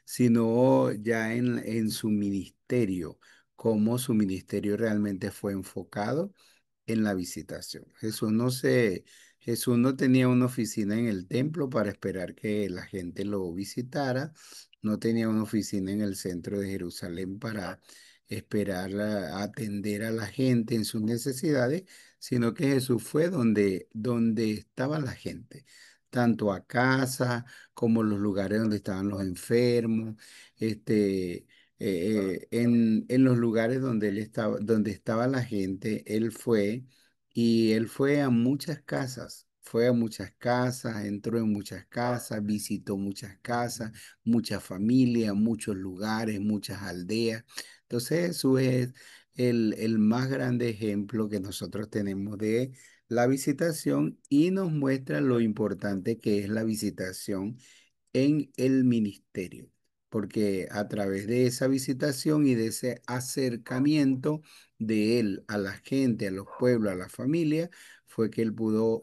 sino ya en su ministerio, cómo su ministerio realmente fue enfocado en la visitación. Jesús no tenía una oficina en el templo para esperar que la gente lo visitara, no tenía una oficina en el centro de Jerusalén para esperar a atender a la gente en sus necesidades, sino que Jesús fue donde estaba la gente, tanto a casa como los lugares donde estaban los enfermos, en los lugares donde él estaba, donde estaba la gente, él fue y él fue a muchas casas, entró en muchas casas, visitó muchas casas, muchas familias, muchos lugares, muchas aldeas. Entonces Jesús es el más grande ejemplo que nosotros tenemos de la visitación y nos muestra lo importante que es la visitación en el ministerio, porque a través de esa visitación y de ese acercamiento de él a la gente, a los pueblos, a la familia, fue que él pudo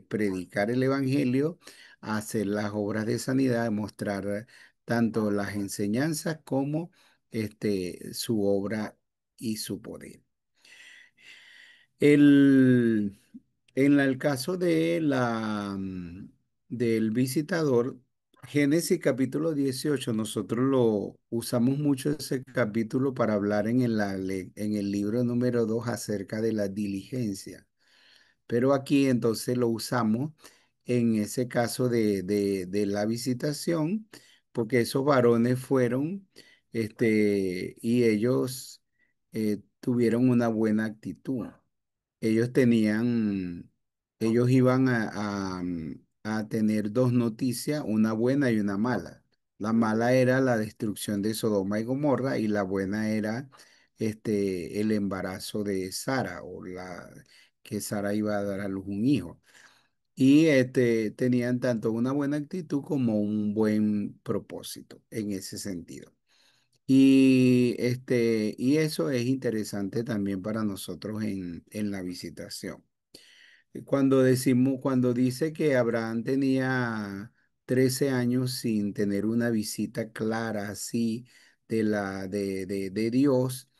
predicar el evangelio, hacer las obras de sanidad, mostrar tanto las enseñanzas como su obra y su poder. El, el caso del visitador, Génesis capítulo 18, nosotros lo usamos mucho ese capítulo para hablar en el libro número 2 acerca de la diligencia. Pero aquí entonces lo usamos en ese caso de la visitación, porque esos varones fueron, y ellos tuvieron una buena actitud. Ellos tenían, ellos iban a tener dos noticias, una buena y una mala. La mala era la destrucción de Sodoma y Gomorra y la buena era el embarazo de Sara que Sara iba a dar a luz un hijo. Y tenían tanto una buena actitud como un buen propósito en ese sentido. Y eso es interesante también para nosotros en la visitación. Cuando dice que Abraham tenía 13 años sin tener una visita clara así de Dios,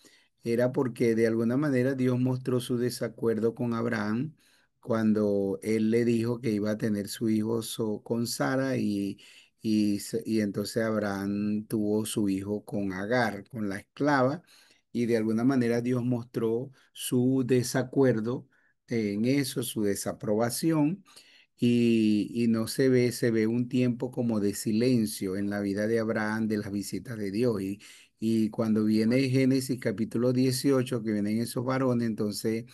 era porque de alguna manera Dios mostró su desacuerdo con Abraham cuando él le dijo que iba a tener su hijo con Sara y entonces Abraham tuvo su hijo con Agar, con la esclava, y de alguna manera Dios mostró su desacuerdo en eso, su desaprobación, y no se ve un tiempo como de silencio en la vida de Abraham de las visitas de Dios. Y cuando viene Génesis capítulo 18 que vienen esos varones, entonces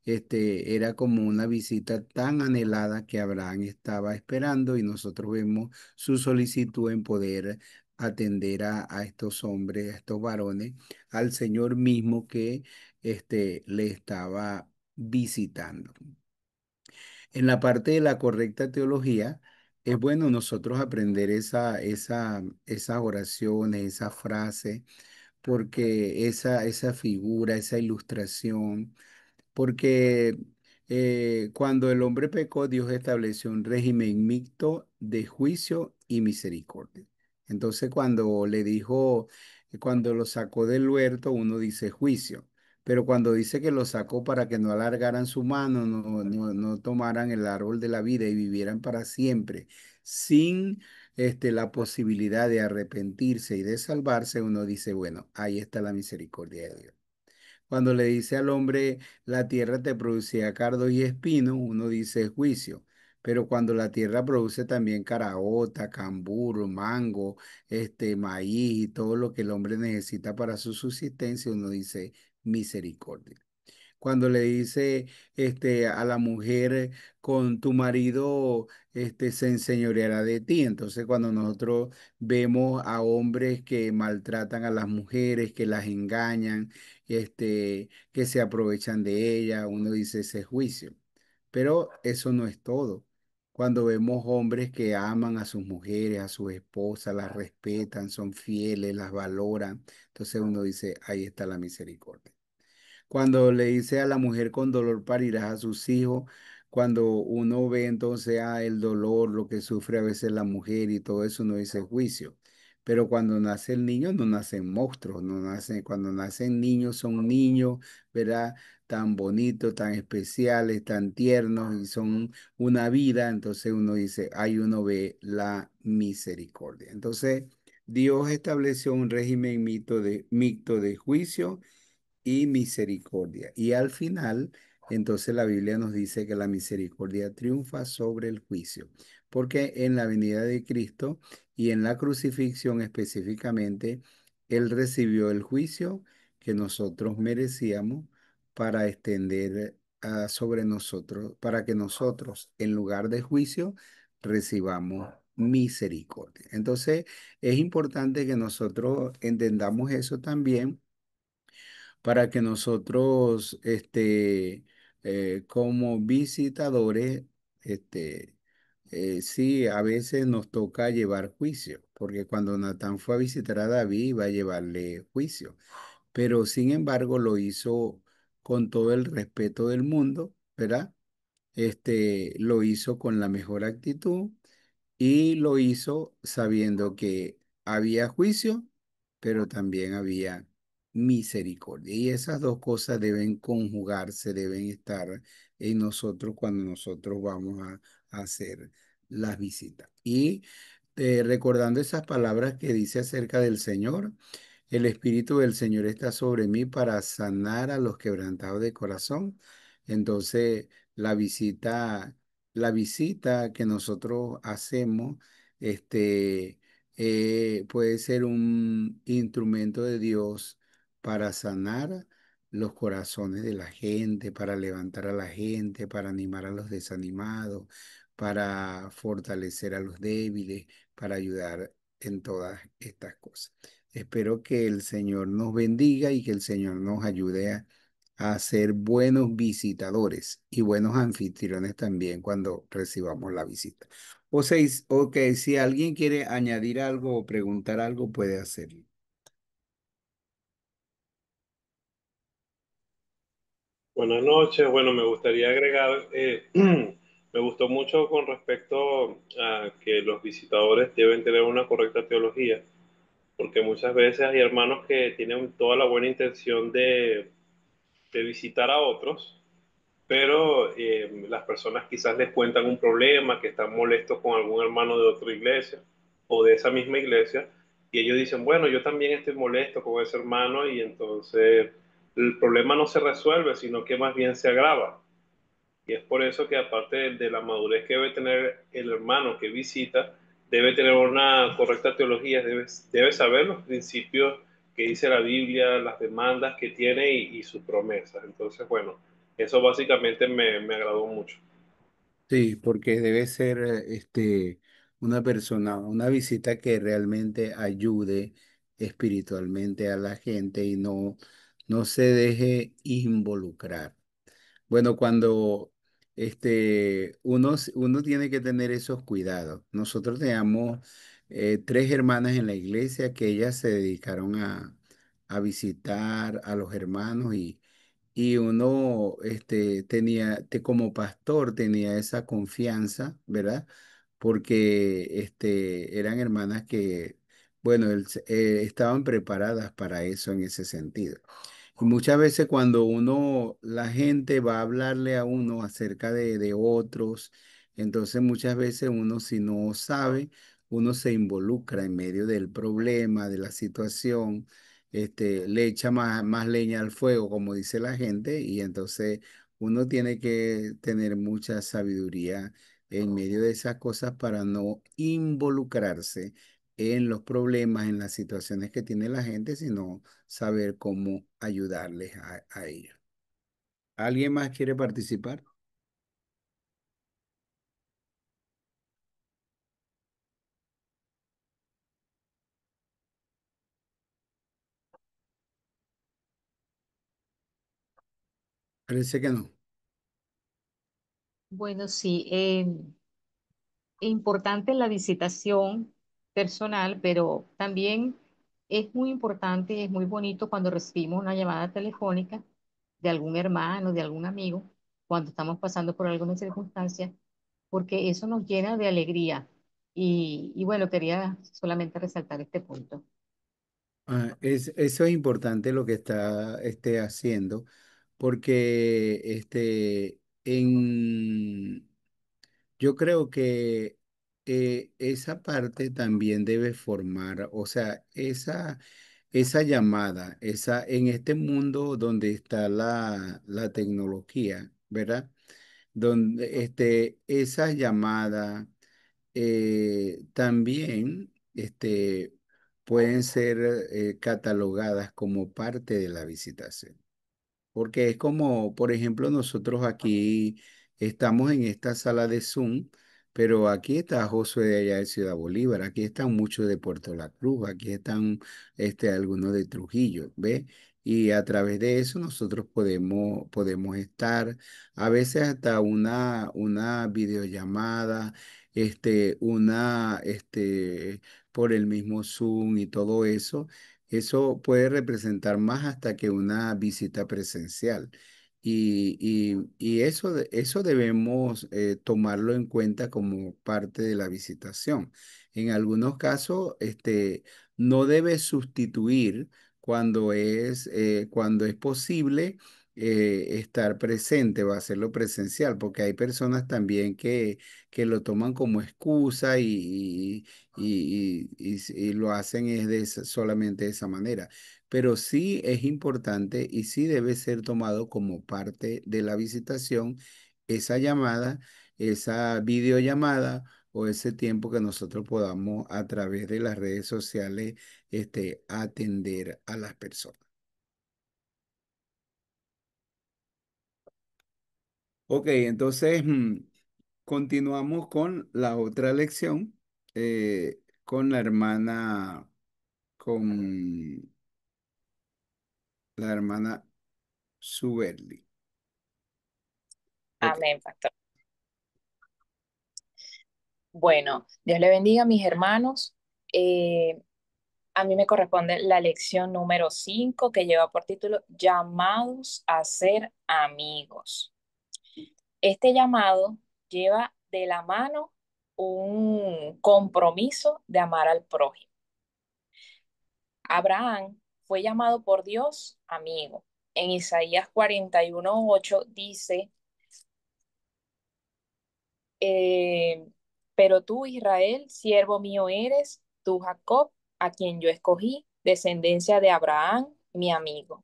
era como una visita tan anhelada que Abraham estaba esperando y nosotros vemos su solicitud en poder atender a estos hombres, a estos varones, al Señor mismo que le estaba visitando. En la parte de la correcta teología, es bueno nosotros aprender esas oraciones, esa frase, porque esa figura, esa ilustración, porque cuando el hombre pecó, Dios estableció un régimen mixto de juicio y misericordia. Entonces, cuando lo sacó del huerto, uno dice juicio, pero cuando dice que lo sacó para que no alargaran su mano, no tomaran el árbol de la vida y vivieran para siempre, sin la posibilidad de arrepentirse y de salvarse, uno dice, bueno, ahí está la misericordia de Dios. Cuando le dice al hombre, la tierra te producía cardo y espino, uno dice juicio. Pero cuando la tierra produce también caraota, cambur, mango, maíz y todo lo que el hombre necesita para su subsistencia, uno dice misericordia. Cuando le dice a la mujer, con tu marido se enseñoreará de ti. Entonces, cuando nosotros vemos a hombres que maltratan a las mujeres, que las engañan, que se aprovechan de ellas, uno dice ese es juicio. Pero eso no es todo. Cuando vemos hombres que aman a sus mujeres, a sus esposas, las respetan, son fieles, las valoran, entonces uno dice, ahí está la misericordia. Cuando le dice a la mujer con dolor parirás a sus hijos, cuando uno ve entonces el dolor, lo que sufre a veces la mujer y todo eso, no dice juicio. Pero cuando nace el niño, no nacen monstruos, cuando nacen niños son niños, ¿verdad? Tan bonitos, tan especiales, tan tiernos y son una vida. Entonces uno dice, ahí uno ve la misericordia. Entonces Dios estableció un régimen mixto de juicio y misericordia. Y al final, entonces la Biblia nos dice que la misericordia triunfa sobre el juicio, porque en la venida de Cristo y en la crucifixión específicamente, Él recibió el juicio que nosotros merecíamos para extender sobre nosotros, para que nosotros, en lugar de juicio, recibamos misericordia. Entonces, es importante que nosotros entendamos eso también para que nosotros, como visitadores, sí, a veces nos toca llevar juicio, porque cuando Natán fue a visitar a David iba a llevarle juicio, pero sin embargo lo hizo con todo el respeto del mundo, ¿verdad? Lo hizo con la mejor actitud y lo hizo sabiendo que había juicio, pero también había misericordia. Y esas dos cosas deben conjugarse, deben estar en nosotros cuando nosotros vamos a hacer las visitas. Y recordando esas palabras que dice acerca del Señor, el Espíritu del Señor está sobre mí para sanar a los quebrantados de corazón. Entonces, la visita, la visita que nosotros hacemos, puede ser un instrumento de Dios para sanar los corazones de la gente, para levantar a la gente, para animar a los desanimados, para fortalecer a los débiles, para ayudar en todas estas cosas. Espero que el Señor nos bendiga y que el Señor nos ayude a ser buenos visitadores y buenos anfitriones también cuando recibamos la visita. Ok, si alguien quiere añadir algo o preguntar algo, puede hacerlo. Buenas noches. Bueno, me gustaría agregar, me gustó mucho con respecto a que los visitadores deben tener una correcta teología, porque muchas veces hay hermanos que tienen toda la buena intención de visitar a otros, pero las personas quizás les cuentan un problema, que están molestos con algún hermano de otra iglesia o de esa misma iglesia, y ellos dicen, bueno, yo también estoy molesto con ese hermano, y entonces el problema no se resuelve, sino que más bien se agrava. Y es por eso que aparte de la madurez que debe tener el hermano que visita, debe tener una correcta teología, debe saber los principios que dice la Biblia, las demandas que tiene y sus promesas. Entonces, bueno, eso básicamente me agradó mucho. Sí, porque debe ser una persona, una visita que realmente ayude espiritualmente a la gente y no se deje involucrar. Bueno, cuando uno tiene que tener esos cuidados. Nosotros teníamos tres hermanas en la iglesia que ellas se dedicaron a visitar a los hermanos y uno como pastor tenía esa confianza, ¿verdad? Porque eran hermanas que, bueno, estaban preparadas para eso en ese sentido. Y muchas veces cuando la gente va a hablarle a uno acerca de otros, entonces muchas veces uno si no sabe, uno se involucra en medio del problema, de la situación, le echa más leña al fuego, como dice la gente, y entonces uno tiene que tener mucha sabiduría en medio de esas cosas para no involucrarse en los problemas, en las situaciones que tiene la gente, sino saber cómo ayudarles a ellos. ¿Alguien más quiere participar? Parece que no. Bueno, sí, importante la visitación personal, pero también es muy importante, es muy bonito cuando recibimos una llamada telefónica de algún hermano, de algún amigo, cuando estamos pasando por alguna circunstancia, porque eso nos llena de alegría. Y bueno, quería solamente resaltar este punto. Eso es importante lo que está haciendo, porque yo creo que esa parte también debe formar, o sea, esa llamada, en este mundo donde está la tecnología, ¿verdad? Donde esa llamada también pueden ser catalogadas como parte de la visitación. Porque es como, por ejemplo, nosotros aquí estamos en esta sala de Zoom, pero aquí está Josué de allá de Ciudad Bolívar, aquí están muchos de Puerto La Cruz, aquí están algunos de Trujillo, ¿ve? Y a través de eso nosotros podemos estar, a veces hasta una videollamada, por el mismo Zoom y todo eso. Eso puede representar más hasta que una visita presencial. Y eso debemos tomarlo en cuenta como parte de la visitación. En algunos casos, no debe sustituir cuando es posible estar presente o hacerlo presencial, porque hay personas también que lo toman como excusa y lo hacen es solamente de esa manera. Pero sí es importante y sí debe ser tomado como parte de la visitación esa llamada, esa videollamada o ese tiempo que nosotros podamos a través de las redes sociales atender a las personas. Ok, entonces continuamos con la otra lección con la hermana. con la hermana Suberli. Ok. Amén, pastor. Bueno, Dios le bendiga, mis hermanos. Eh, a mí me corresponde la lección número 5 que lleva por título Llamados a ser amigos. Este llamado lleva de la mano un compromiso de amar al prójimo. Abraham fue llamado por Dios amigo. En Isaías 41:8 dice, eh, pero tú, Israel, siervo mío eres, tú, Jacob, a quien yo escogí, descendencia de Abraham, mi amigo.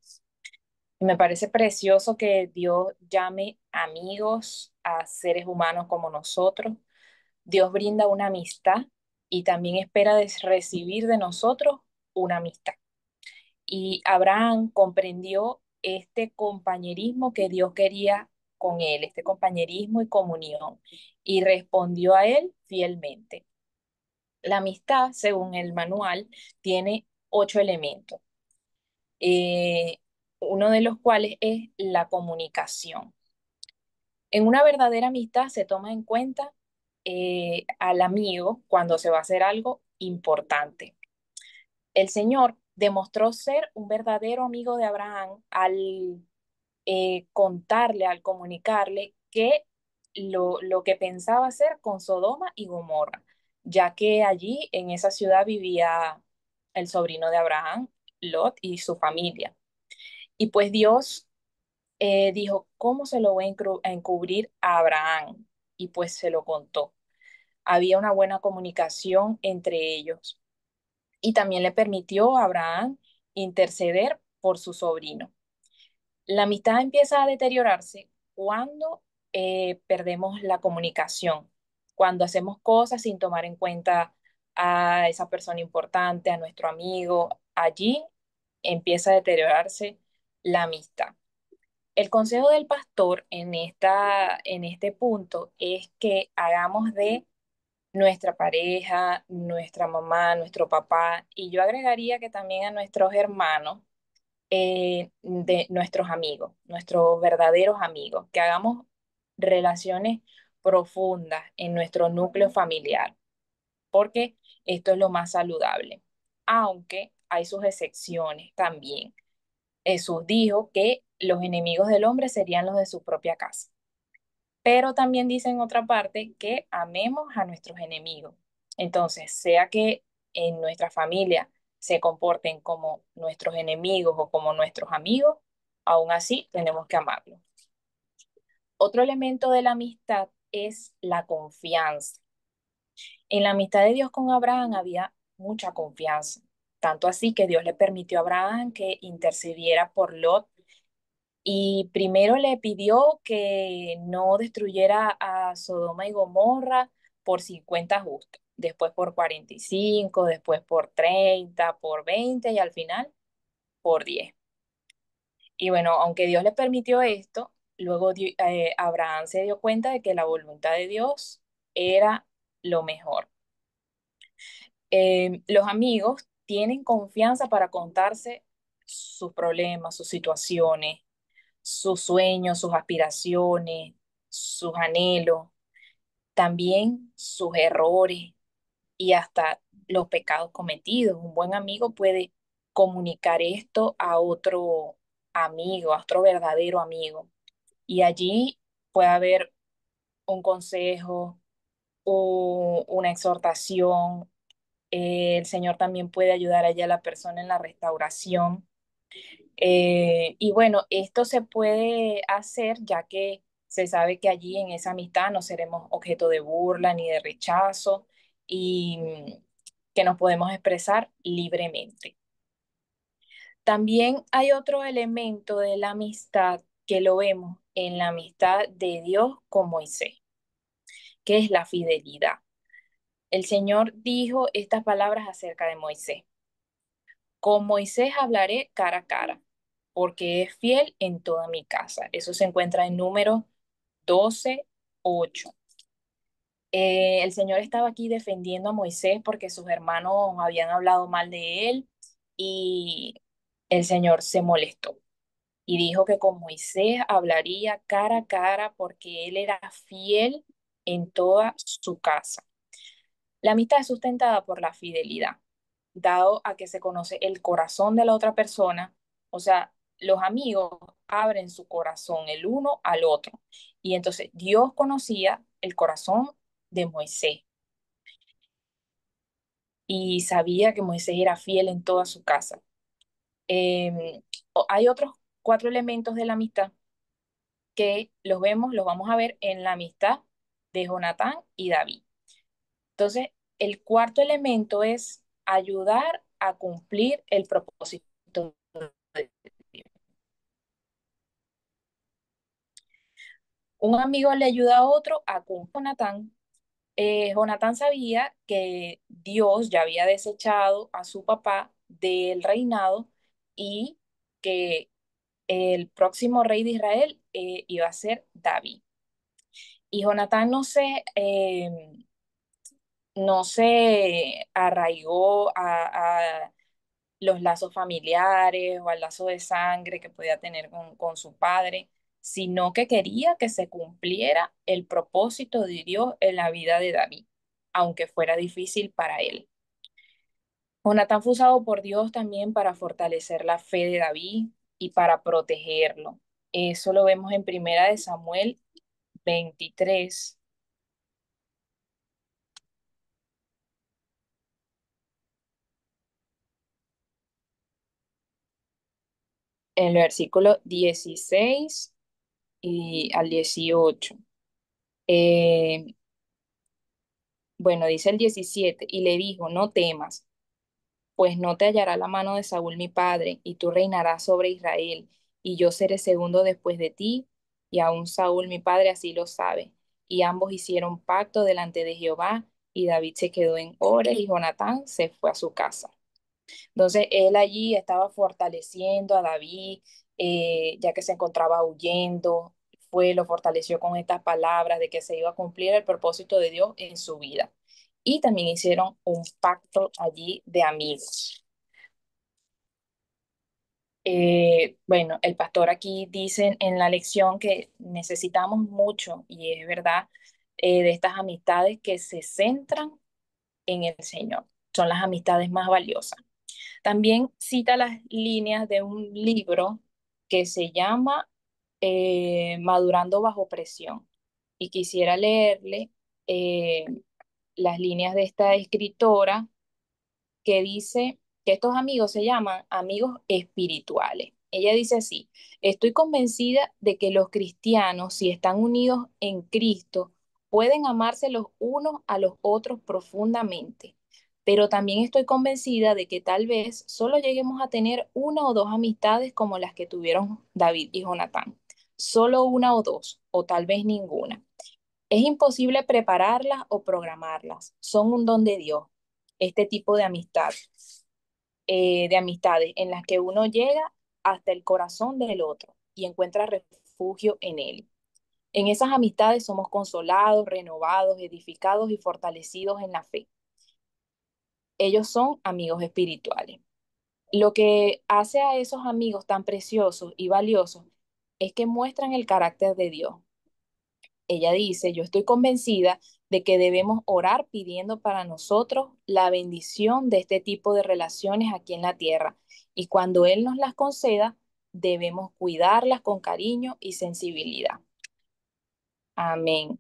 Y me parece precioso que Dios llame amigos a seres humanos como nosotros. Dios brinda una amistad y también espera recibir de nosotros una amistad. Y Abraham comprendió este compañerismo que Dios quería con él, este compañerismo y comunión, y respondió a él fielmente. La amistad, según el manual, tiene 8 elementos, eh, uno de los cuales es la comunicación. En una verdadera amistad se toma en cuenta al amigo cuando se va a hacer algo importante. El Señor demostró ser un verdadero amigo de Abraham al contarle, al comunicarle que lo que pensaba hacer con Sodoma y Gomorra, ya que allí en esa ciudad vivía el sobrino de Abraham, Lot, y su familia. Y pues Dios dijo, ¿cómo se lo voy a encubrir a Abraham? Y pues se lo contó. Había una buena comunicación entre ellos. Y también le permitió a Abraham interceder por su sobrino. La amistad empieza a deteriorarse cuando perdemos la comunicación, cuando hacemos cosas sin tomar en cuenta a esa persona importante, a nuestro amigo. Allí empieza a deteriorarse la amistad. El consejo del pastor en este punto es que hagamos de nuestra pareja, nuestra mamá, nuestro papá, y yo agregaría que también a nuestros hermanos, de nuestros amigos, nuestros verdaderos amigos, que hagamos relaciones profundas en nuestro núcleo familiar, porque esto es lo más saludable, aunque hay sus excepciones también. Jesús dijo que los enemigos del hombre serían los de su propia casa. Pero también dice en otra parte que amemos a nuestros enemigos. Entonces, sea que en nuestra familia se comporten como nuestros enemigos o como nuestros amigos, aún así tenemos que amarlos. Otro elemento de la amistad es la confianza. En la amistad de Dios con Abraham había mucha confianza, tanto así que Dios le permitió a Abraham que intercediera por Lot y primero le pidió que no destruyera a Sodoma y Gomorra por 50 justos, después por 45, después por 30, por 20 y al final por 10. Y bueno, aunque Dios le permitió esto, luego Abraham se dio cuenta de que la voluntad de Dios era lo mejor. Los amigos tienen confianza para contarse sus problemas, sus situaciones, sus sueños, sus aspiraciones, sus anhelos, también sus errores y hasta los pecados cometidos. Un buen amigo puede comunicar esto a otro amigo, a otro verdadero amigo. Y allí puede haber un consejo o una exhortación. El Señor también puede ayudar allá a la persona en la restauración. Y bueno, esto se puede hacer ya que se sabe que allí en esa amistad no seremos objeto de burla ni de rechazo y que nos podemos expresar libremente. También hay otro elemento de la amistad que lo vemos en la amistad de Dios con Moisés, que es la fidelidad. El Señor dijo estas palabras acerca de Moisés. Con Moisés hablaré cara a cara, porque es fiel en toda mi casa. Eso se encuentra en Números 12:8. El Señor estaba aquí defendiendo a Moisés porque sus hermanos habían hablado mal de él y el Señor se molestó y dijo que con Moisés hablaría cara a cara porque él era fiel en toda su casa. La amistad es sustentada por la fidelidad, dado a que se conoce el corazón de la otra persona, o sea, los amigos abren su corazón el uno al otro. Y entonces Dios conocía el corazón de Moisés y sabía que Moisés era fiel en toda su casa. Hay otros cuatro elementos de la amistad que los vemos, los vamos a ver en la amistad de Jonatán y David. Entonces, el cuarto elemento es ayudar a cumplir el propósito de Dios. Un amigo le ayuda a otro a cumplir. Jonatán sabía que Dios ya había desechado a su papá del reinado y que el próximo rey de Israel iba a ser David. Y Jonatán no se arraigó a los lazos familiares o al lazo de sangre que podía tener con su padre, sino que quería que se cumpliera el propósito de Dios en la vida de David, aunque fuera difícil para él. Jonatán fue usado por Dios también para fortalecer la fe de David y para protegerlo. Eso lo vemos en Primera de Samuel 23, en el versículo 16 y al 18. Eh, bueno, dice el 17, y le dijo, no temas, pues no te hallará la mano de Saúl mi padre, y tú reinarás sobre Israel, y yo seré segundo después de ti, y aún Saúl mi padre así lo sabe. Y ambos hicieron pacto delante de Jehová, y David se quedó en Ores, y Jonatán se fue a su casa. Entonces él allí estaba fortaleciendo a David, ya que se encontraba huyendo, lo fortaleció con estas palabras de que se iba a cumplir el propósito de Dios en su vida. Y también hicieron un pacto allí de amigos. Bueno, el pastor aquí dice en la lección que necesitamos mucho, y es verdad, de estas amistades que se centran en el Señor. Son las amistades más valiosas. También cita las líneas de un libro que se llama Madurando bajo presión. Y quisiera leerle eh, las líneas de esta escritora que dice que estos amigos se llaman amigos espirituales. Ella dice así, estoy convencida de que los cristianos, si están unidos en Cristo, pueden amarse los unos a los otros profundamente, pero también estoy convencida de que tal vez solo lleguemos a tener una o dos amistades como las que tuvieron David y Jonatán, solo una o dos, o tal vez ninguna. Es imposible prepararlas o programarlas, son un don de Dios, este tipo de amistades en las que uno llega hasta el corazón del otro y encuentra refugio en él. En esas amistades somos consolados, renovados, edificados y fortalecidos en la fe. Ellos son amigos espirituales. Lo que hace a esos amigos tan preciosos y valiosos es que muestran el carácter de Dios. Ella dice, yo estoy convencida de que debemos orar pidiendo para nosotros la bendición de este tipo de relaciones aquí en la tierra. Y cuando Él nos las conceda, debemos cuidarlas con cariño y sensibilidad. Amén.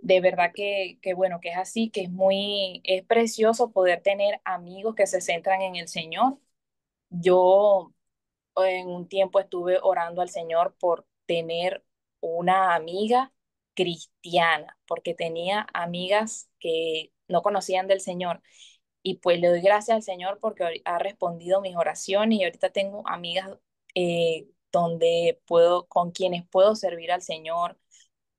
De verdad que bueno, que es así, que es precioso poder tener amigos que se centran en el Señor. Yo en un tiempo estuve orando al Señor por tener una amiga cristiana, porque tenía amigas que no conocían del Señor. Y pues le doy gracias al Señor porque ha respondido mis oraciones y ahorita tengo amigas con quienes puedo servir al Señor,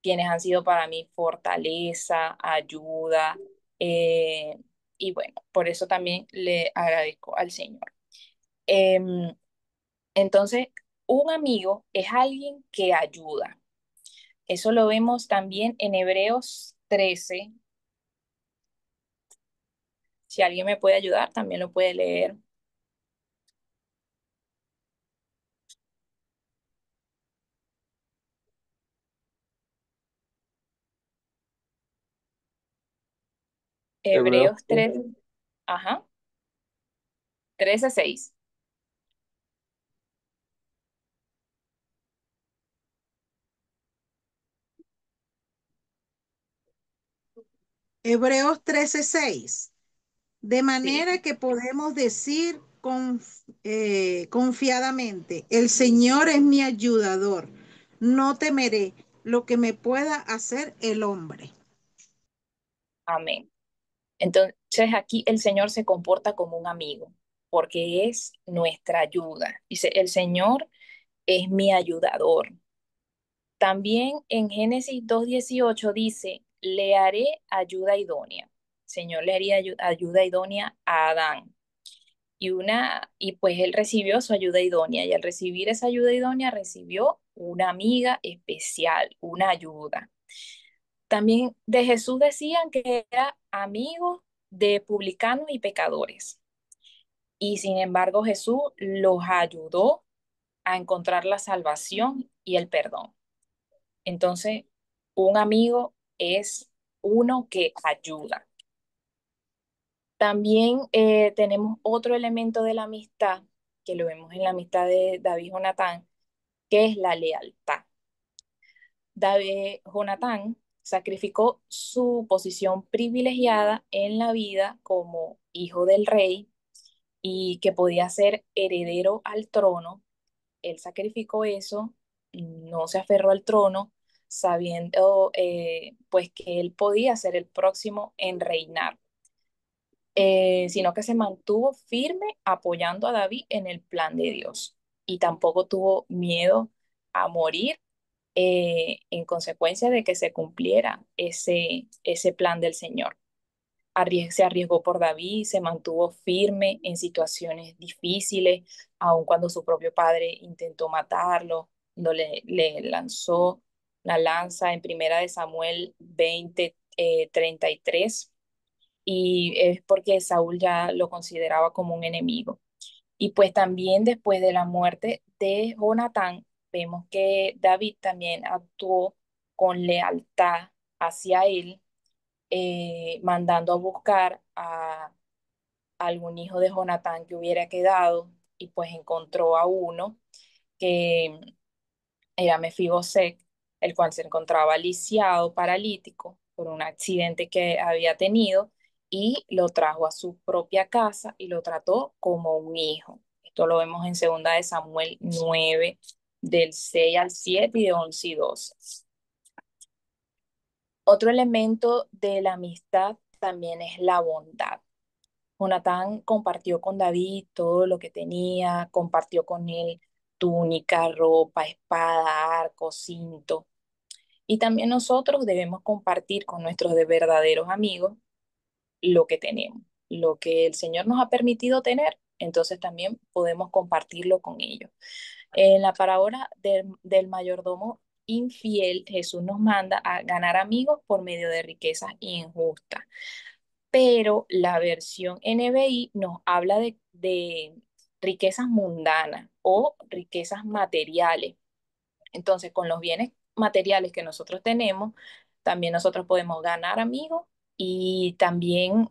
quienes han sido para mí fortaleza, ayuda, eh, y bueno, por eso también le agradezco al Señor. Em, entonces, un amigo es alguien que ayuda. Eso lo vemos también en Hebreos 13, Si alguien me puede ayudar, también lo puede leer. Hebreos. Hebreos 3, ajá, 13:6. Hebreos 13:6. De Sí, manera que podemos decir confiadamente, el Señor es mi ayudador, no temeré lo que me pueda hacer el hombre. amén. Entonces aquí el Señor se comporta como un amigo, porque es nuestra ayuda. Dice, el Señor es mi ayudador. También en Génesis 2:18 dice, le haré ayuda idónea. Señor le haría ayuda idónea a Adán. Y pues él recibió su ayuda idónea y al recibir esa ayuda idónea recibió una amiga especial, una ayuda. También de Jesús decían que era amigo de publicanos y pecadores. Y sin embargo Jesús los ayudó a encontrar la salvación y el perdón. Entonces, un amigo es uno que ayuda. También tenemos otro elemento de la amistad, que lo vemos en la amistad de David y Jonatán, que es la lealtad. Jonatán sacrificó su posición privilegiada en la vida como hijo del rey y que podía ser heredero al trono. Él sacrificó eso, no se aferró al trono, sabiendo pues que él podía ser el próximo en reinar, sino que se mantuvo firme apoyando a David en el plan de Dios y tampoco tuvo miedo a morir en consecuencia de que se cumpliera ese plan del Señor. Se arriesgó por David, se mantuvo firme en situaciones difíciles, aun cuando su propio padre intentó matarlo, no le lanzó la lanza en Primera de Samuel 20:33, y es porque Saúl ya lo consideraba como un enemigo. Y pues también después de la muerte de Jonatán, vemos que David también actuó con lealtad hacia él, mandando a buscar a algún hijo de Jonatán que hubiera quedado y pues encontró a uno que era Mefiboset, el cual se encontraba lisiado, paralítico, por un accidente que había tenido y lo trajo a su propia casa y lo trató como un hijo. Esto lo vemos en 2 Samuel 9, del 6 al 7 y de 11 y 12. Otro elemento de la amistad también es la bondad. Jonatán compartió con David todo lo que tenía, compartió con él túnica, ropa, espada, arco, cinto. Y también nosotros debemos compartir con nuestros verdaderos amigos lo que tenemos, lo que el Señor nos ha permitido tener, entonces también podemos compartirlo con ellos. En la parábola del mayordomo infiel, Jesús nos manda a ganar amigos por medio de riquezas injustas, pero la versión NBI nos habla de riquezas mundanas o riquezas materiales. Entonces, con los bienes materiales que nosotros tenemos, también nosotros podemos ganar amigos y también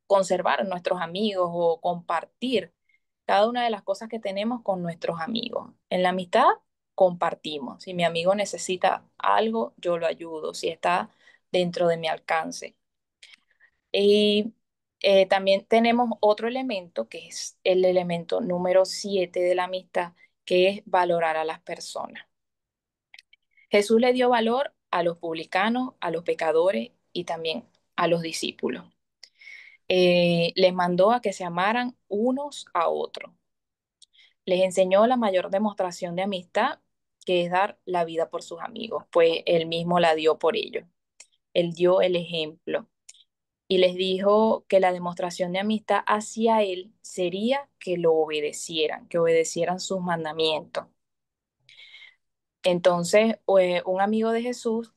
conservar a nuestros amigos o compartir cada una de las cosas que tenemos con nuestros amigos. En la amistad compartimos. Si mi amigo necesita algo, yo lo ayudo, si está dentro de mi alcance. Y también tenemos otro elemento que es el elemento número 7 de la amistad, que es valorar a las personas. Jesús le dio valor a los publicanos, a los pecadores y también a los discípulos. Les mandó a que se amaran unos a otros. Les enseñó la mayor demostración de amistad, que es dar la vida por sus amigos, pues él mismo la dio por ellos. Él dio el ejemplo y les dijo que la demostración de amistad hacia él sería que obedecieran sus mandamientos. Entonces, un amigo de Jesús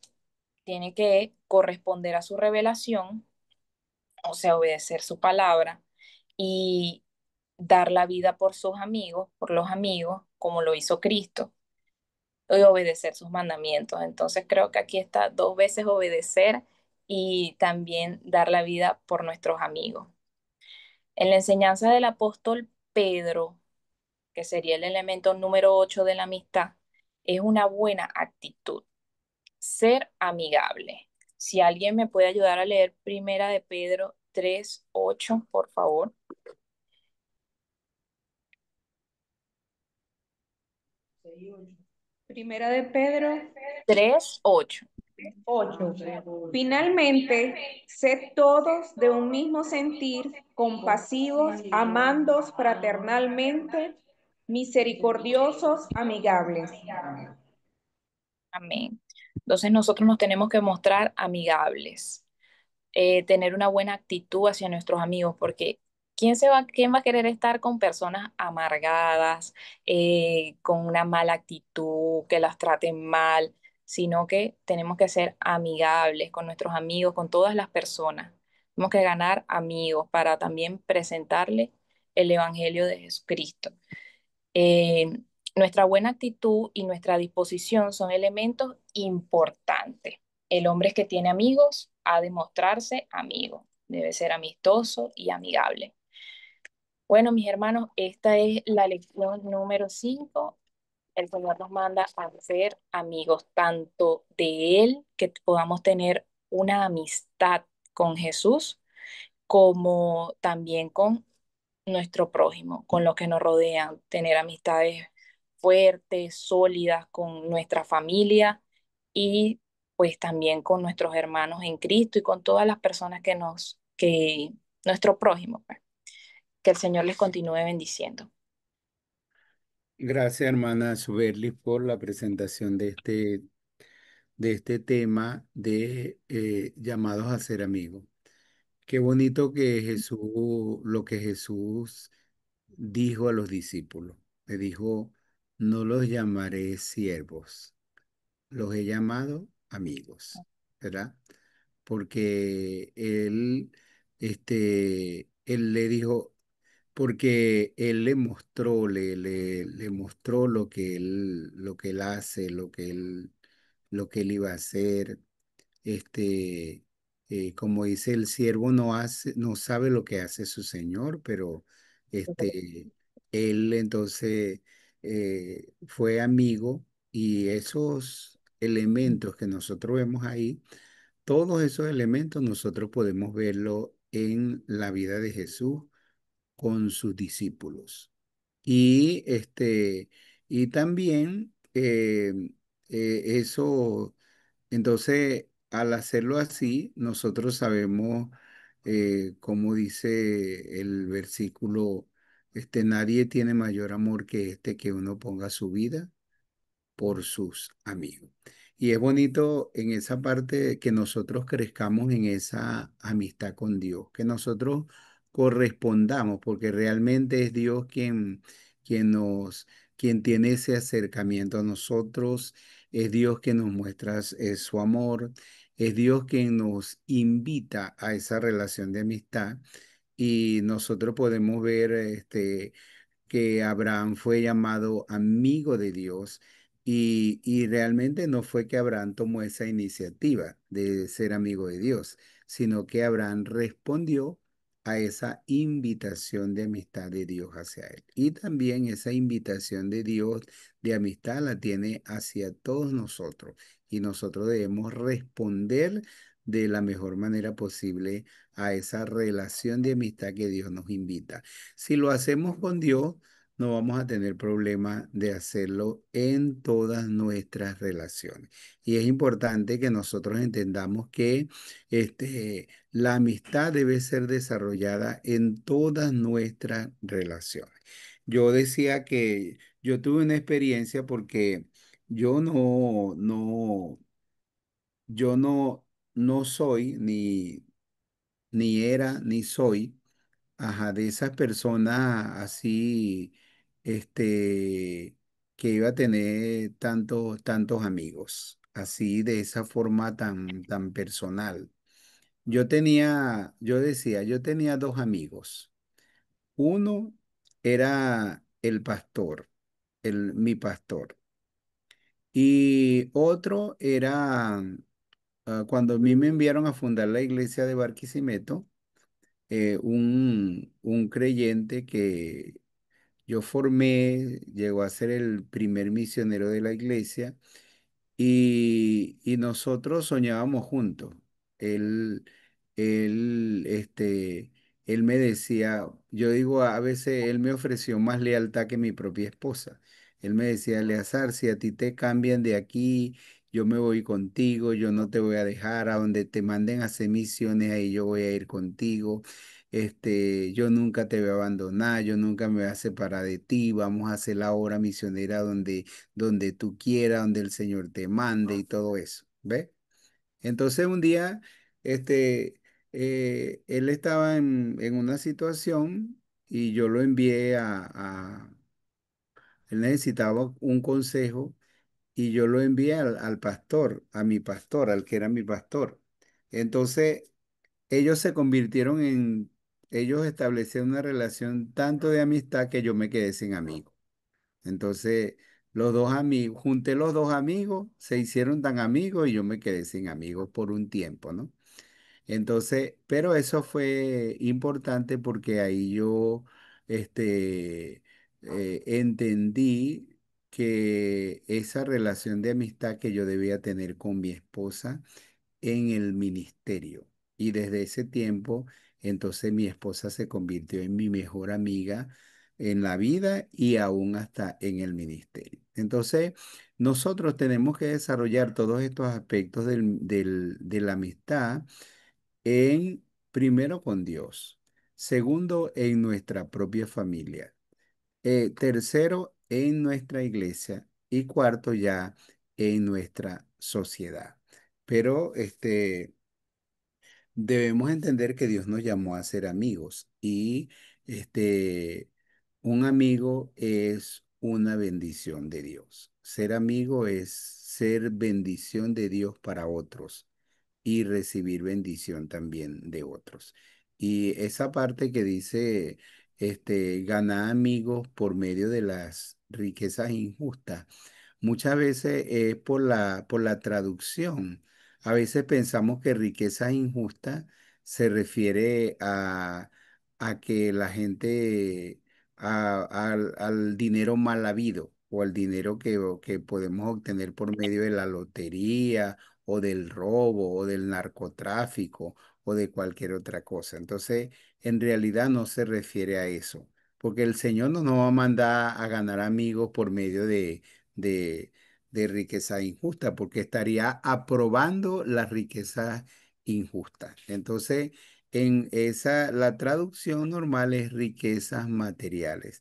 tiene que corresponder a su revelación o sea, obedecer su palabra y dar la vida por sus amigos, por los amigos, como lo hizo Cristo, y obedecer sus mandamientos. Entonces creo que aquí está dos veces obedecer y también dar la vida por nuestros amigos. En la enseñanza del apóstol Pedro, que sería el elemento número 8 de la amistad, es una buena actitud, ser amigable. Si alguien me puede ayudar a leer Primera de Pedro 3:8, por favor. Primera de Pedro 3:8. 8. Finalmente, sed todos de un mismo sentir, compasivos, amándos fraternalmente, misericordiosos, amigables. Amén. Entonces nosotros nos tenemos que mostrar amigables, tener una buena actitud hacia nuestros amigos, porque quién va a querer estar con personas amargadas, con una mala actitud, que las traten mal, sino que tenemos que ser amigables con nuestros amigos, con todas las personas. Tenemos que ganar amigos para también presentarle el Evangelio de Jesucristo. Eh, Nuestra buena actitud y nuestra disposición son elementos importantes. El hombre que tiene amigos ha de mostrarse amigo, debe ser amistoso y amigable. Bueno, mis hermanos, esta es la lección número 5. El Señor nos manda a ser amigos, tanto de Él, que podamos tener una amistad con Jesús, como también con nuestro prójimo, con los que nos rodean, tener amistades fuertes, sólidas con nuestra familia y pues también con nuestros hermanos en Cristo y con todas las personas nuestro prójimo, pues. Que el Señor les continúe bendiciendo. Gracias, hermana Suberli, por la presentación de este tema de llamados a ser amigos. Qué bonito que Jesús, lo que Jesús dijo a los discípulos. Le dijo, no los llamaré siervos, los he llamado amigos, ¿verdad? Porque él le dijo, porque él le mostró, le mostró lo que él hace, lo que él iba a hacer. Este, Como dice el siervo, no sabe lo que hace su señor, pero él entonces fue amigo y esos elementos que nosotros vemos ahí, todos esos elementos nosotros podemos verlo en la vida de Jesús con sus discípulos. Y y también eso, entonces, al hacerlo así, nosotros sabemos, como dice el versículo, nadie tiene mayor amor que este que uno ponga su vida por sus amigos. Y es bonito en esa parte que nosotros crezcamos en esa amistad con Dios, que nosotros correspondamos, porque realmente es Dios quien quien tiene ese acercamiento a nosotros, es Dios quien nos muestra su amor, es Dios quien nos invita a esa relación de amistad y nosotros podemos ver que Abraham fue llamado amigo de Dios y realmente no fue que Abraham tomó esa iniciativa de ser amigo de Dios, sino que Abraham respondió a esa invitación de amistad de Dios hacia él. Y también esa invitación de Dios de amistad la tiene hacia todos nosotros y nosotros debemos responder de la mejor manera posible a esa relación de amistad que Dios nos invita. Si lo hacemos con Dios, no vamos a tener problema de hacerlo en todas nuestras relaciones. Y es importante que nosotros entendamos que la amistad debe ser desarrollada en todas nuestras relaciones. Yo decía que yo tuve una experiencia porque yo yo no soy ni era, ni soy. Ajá, de esas personas así, que iba a tener tantos amigos, así de esa forma tan personal. yo tenía dos amigos. Uno era el pastor, mi pastor. Y otro era, cuando a mí me enviaron a fundar la iglesia de Barquisimeto, un creyente que yo formé, llegó a ser el primer misionero de la iglesia y nosotros soñábamos juntos. Él, él me decía, yo digo, a veces él me ofreció más lealtad que mi propia esposa. Él me decía, Eleazar, si a ti te cambian de aquí, yo me voy contigo, yo no te voy a dejar, a donde te manden a hacer misiones, ahí yo voy a ir contigo. Yo nunca te voy a abandonar, yo nunca me voy a separar de ti, vamos a hacer la obra misionera donde tú quieras, donde el Señor te mande y todo eso, ¿ves? Entonces un día, este, él estaba en una situación y yo lo envié él necesitaba un consejo y yo lo envié al pastor, a mi pastor, al que era mi pastor. Entonces, ellos se convirtieron ellos establecieron una relación tanto de amistad que yo me quedé sin amigos. Entonces, los dos amigos, junté los dos amigos, se hicieron tan amigos y yo me quedé sin amigos por un tiempo, ¿no? Entonces, pero eso fue importante porque ahí yo, entendí que esa relación de amistad que yo debía tener con mi esposa en el ministerio. Y desde ese tiempo, entonces mi esposa se convirtió en mi mejor amiga en la vida y aún hasta en el ministerio. Entonces, nosotros tenemos que desarrollar todos estos aspectos de la amistad en, primero con Dios, segundo en nuestra propia familia, tercero en nuestra iglesia y cuarto ya en nuestra sociedad. Pero debemos entender que Dios nos llamó a ser amigos y este, un amigo es una bendición de Dios. Ser amigo es ser bendición de Dios para otros y recibir bendición también de otros. Y esa parte que dice, ganar amigos por medio de las riquezas injustas, muchas veces es por la traducción. A veces pensamos que riqueza injusta se refiere a que la gente, al dinero mal habido o al dinero que podemos obtener por medio de la lotería o del robo o del narcotráfico o de cualquier otra cosa. Entonces, en realidad no se refiere a eso, porque el Señor no nos va a mandar a ganar amigos por medio de, de riqueza injusta, porque estaría aprobando la riqueza injusta. Entonces, la traducción normal es riquezas materiales.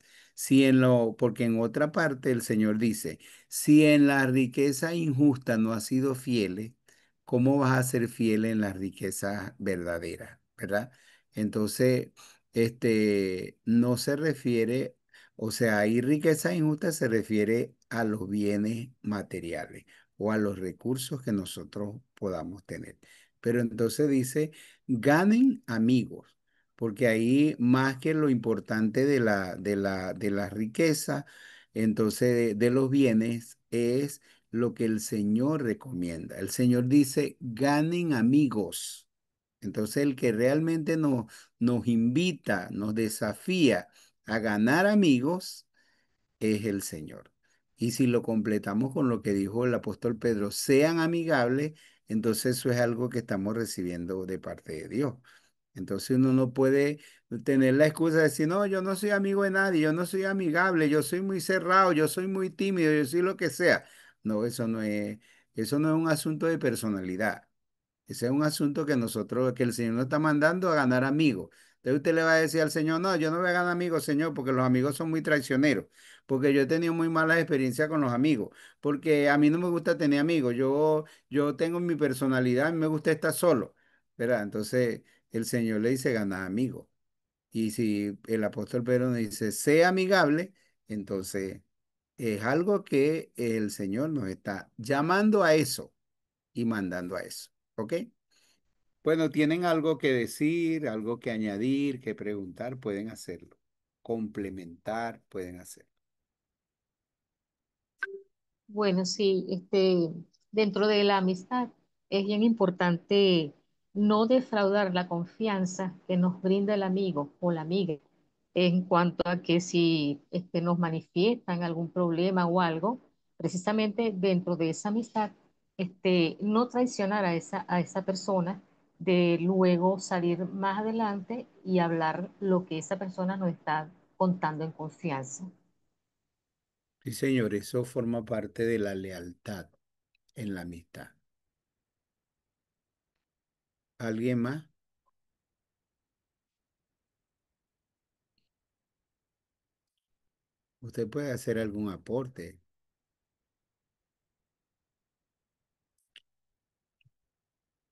Porque en otra parte el Señor dice, si en la riqueza injusta no has sido fiel, ¿cómo vas a ser fiel en la riqueza verdadera? ¿Verdad? Entonces, no se refiere, o sea, ahí riqueza injusta se refiere a los bienes materiales o a los recursos que nosotros podamos tener. Pero entonces dice, ganen amigos, porque ahí más que lo importante de la riqueza, entonces de los bienes, es lo que el Señor recomienda. El Señor dice, ganen amigos. Entonces el que realmente nos invita, nos desafía a ganar amigos, es el Señor. Y si lo completamos con lo que dijo el apóstol Pedro, sean amigables, entonces eso es algo que estamos recibiendo de parte de Dios. Entonces uno no puede tener la excusa de decir, no, yo no soy amigo de nadie, yo no soy amigable, yo soy muy cerrado, yo soy muy tímido, yo soy lo que sea. No, eso no es un asunto de personalidad. Ese es un asunto que que el Señor nos está mandando a ganar amigos. Entonces usted le va a decir al Señor, no, yo no voy a ganar amigos, Señor, porque los amigos son muy traicioneros, porque yo he tenido muy malas experiencias con los amigos, porque a mí no me gusta tener amigos, yo tengo mi personalidad, a mí me gusta estar solo, ¿verdad? Entonces el Señor le dice, gana amigos. Y si el apóstol Pedro nos dice, sea amigable, entonces es algo que el Señor nos está llamando a eso y mandando a eso. ¿Ok? Bueno, tienen algo que decir, algo que añadir, que preguntar, pueden hacerlo. Complementar, pueden hacerlo. Bueno, sí, dentro de la amistad es bien importante no defraudar la confianza que nos brinda el amigo o la amiga en cuanto a que si nos manifiestan algún problema o algo, precisamente dentro de esa amistad, no traicionar a esa persona de luego salir más adelante y hablar lo que esa persona nos está contando en confianza. Sí, señor, eso forma parte de la lealtad en la amistad. ¿Alguien más? Usted puede hacer algún aporte,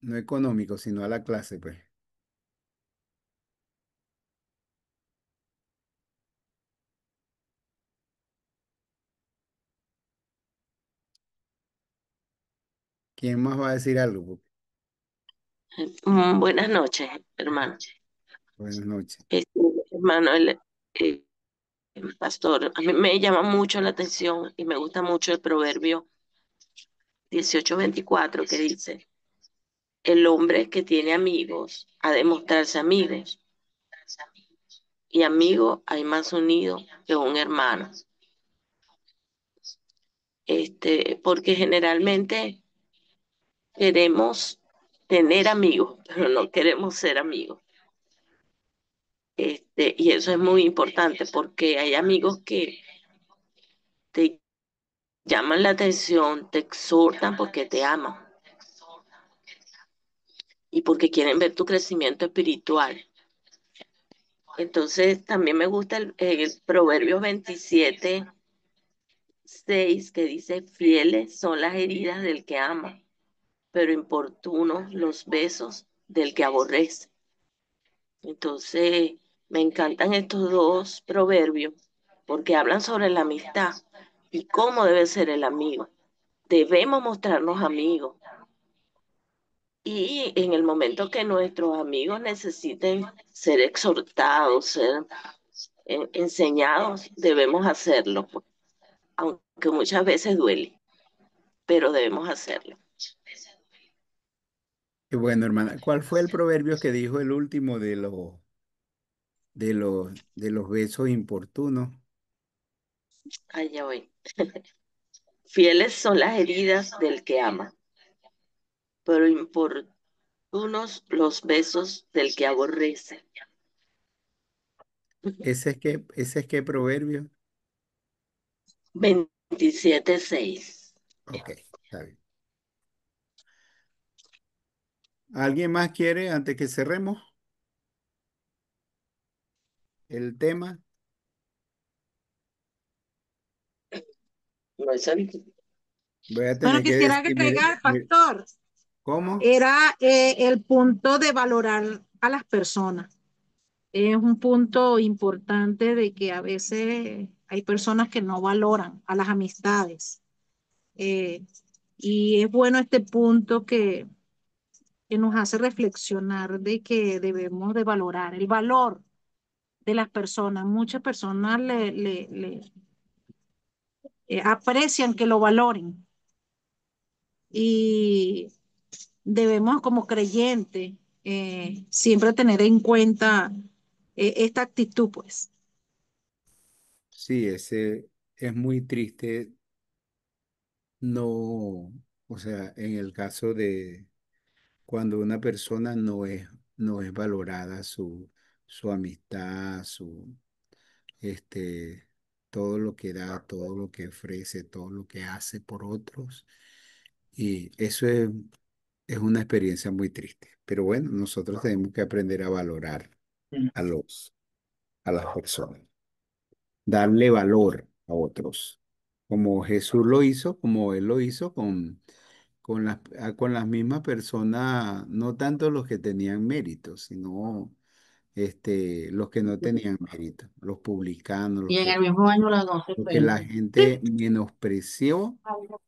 no económico, sino a la clase, pues. ¿Quién más va a decir algo? Buenas noches, hermano. Buenas noches. Este, hermano, eh, el pastor, a mí me llama mucho la atención y me gusta mucho el proverbio 18:24 que dice, el hombre que tiene amigos ha de mostrarse amigos y amigo hay más unido que un hermano. Porque generalmente queremos tener amigos, pero no queremos ser amigos. Y eso es muy importante porque hay amigos que te llaman la atención, te exhortan porque te aman y porque quieren ver tu crecimiento espiritual. Entonces, también me gusta el Proverbios 27:6 que dice, fieles son las heridas del que ama, pero importunos los besos del que aborrece. Entonces, me encantan estos dos proverbios porque hablan sobre la amistad y cómo debe ser el amigo. Debemos mostrarnos amigos. Y en el momento que nuestros amigos necesiten ser exhortados, ser enseñados, debemos hacerlo, pues, aunque muchas veces duele, pero debemos hacerlo. Qué bueno, hermana. ¿Cuál fue el proverbio que dijo el último de los besos importunos? Allá voy. Fieles son las heridas del que ama, pero importunos los besos del que aborrece. Ese es qué proverbio? 27:6. Ok, está bien. ¿Alguien más quiere, antes que cerremos el tema? No es el- Voy a Bueno, tener que quisiera decir, agregar, pastor, ¿cómo? era el punto de valorar a las personas. Es un punto importante de que a veces hay personas que no valoran a las amistades. Eh, y es bueno este punto que nos hace reflexionar de que debemos de valorar el valor de las personas. Muchas personas aprecian que lo valoren y debemos como creyentes siempre tener en cuenta esta actitud, pues. Sí, ese es muy triste. No, o sea, en el caso de cuando una persona no es valorada su amistad, este, todo lo que da, todo lo que ofrece, todo lo que hace por otros. Y eso es una experiencia muy triste. Pero bueno, nosotros tenemos que aprender a valorar a a las personas, darle valor a otros, como Jesús lo hizo, como Él lo hizo con las mismas personas, no tanto los que tenían mérito, sino los que no tenían mérito, los publicanos, Y en el mismo año las 12 lo que la frente. gente menospreció,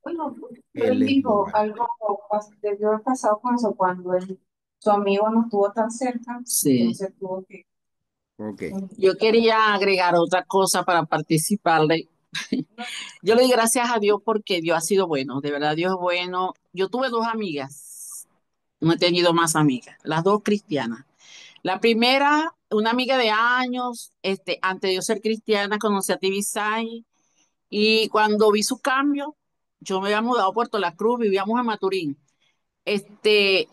Bueno, pero Él él les dio dijo valor. algo, debió haber pasado con eso cuando él Su amigo no estuvo tan cerca, Sí. entonces tuvo que... Ok. Yo quería agregar otra cosa para participarle. Yo le doy gracias a Dios porque Dios ha sido bueno, de verdad Dios es bueno. Yo tuve dos amigas, no he tenido más amigas, las dos cristianas. La primera, una amiga de años, antes de yo ser cristiana, conocí a Tibisay y cuando vi su cambio, yo me había mudado a Puerto La Cruz, vivíamos en Maturín.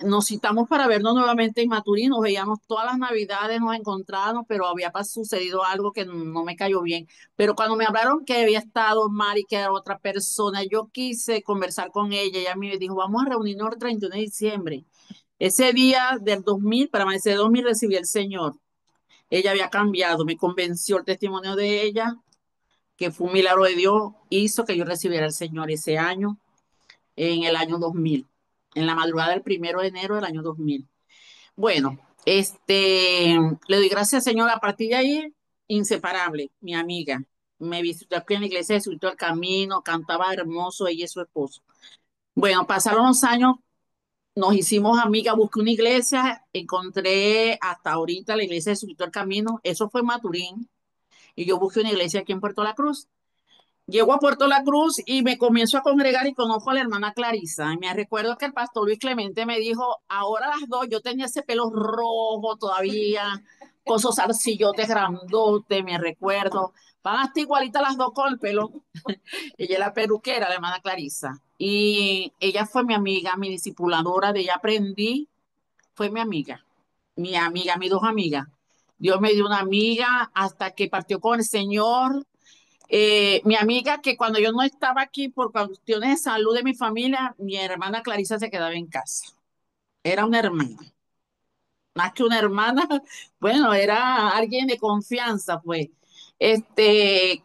Nos citamos para vernos nuevamente en Maturín, nos veíamos todas las navidades, nos encontrábamos, pero había sucedido algo que no me cayó bien. Pero cuando me hablaron que había estado Mari, que era otra persona, yo quise conversar con ella, ella me dijo, vamos a reunirnos el 31 de diciembre. Ese día del 2000, para amanecer 2000, recibí el Señor. Ella había cambiado, me convenció el testimonio de ella, que fue un milagro de Dios, hizo que yo recibiera el Señor ese año, en el año 2000, en la madrugada del 1 de enero del año 2000. Bueno, le doy gracias, Señor, a partir de ahí, inseparable, mi amiga. Me visitó aquí en la iglesia, disfrutó el camino, cantaba hermoso, ella y su esposo. Bueno, pasaron los años, nos hicimos amigas, busqué una iglesia, encontré hasta ahorita la iglesia de Disfrutó el Camino, eso fue en Maturín, y yo busqué una iglesia aquí en Puerto La Cruz. Llego a Puerto La Cruz y me comienzo a congregar y conozco a la hermana Clarisa. Y me recuerdo que el pastor Luis Clemente me dijo, ahora las dos, yo tenía ese pelo rojo todavía, con esos arcillotes grandotes, me recuerdo. Van hasta igualitas las dos con el pelo. Ella es la peluquera, la hermana Clarisa. Y ella fue mi amiga, mi discipuladora, de ella aprendí, fue mi amiga, mis dos amigas. Dios me dio una amiga hasta que partió con el Señor. Mi amiga que cuando yo no estaba aquí por cuestiones de salud de mi familia, mi hermana Clarisa se quedaba en casa. Era una hermana, más que una hermana, bueno, era alguien de confianza, pues.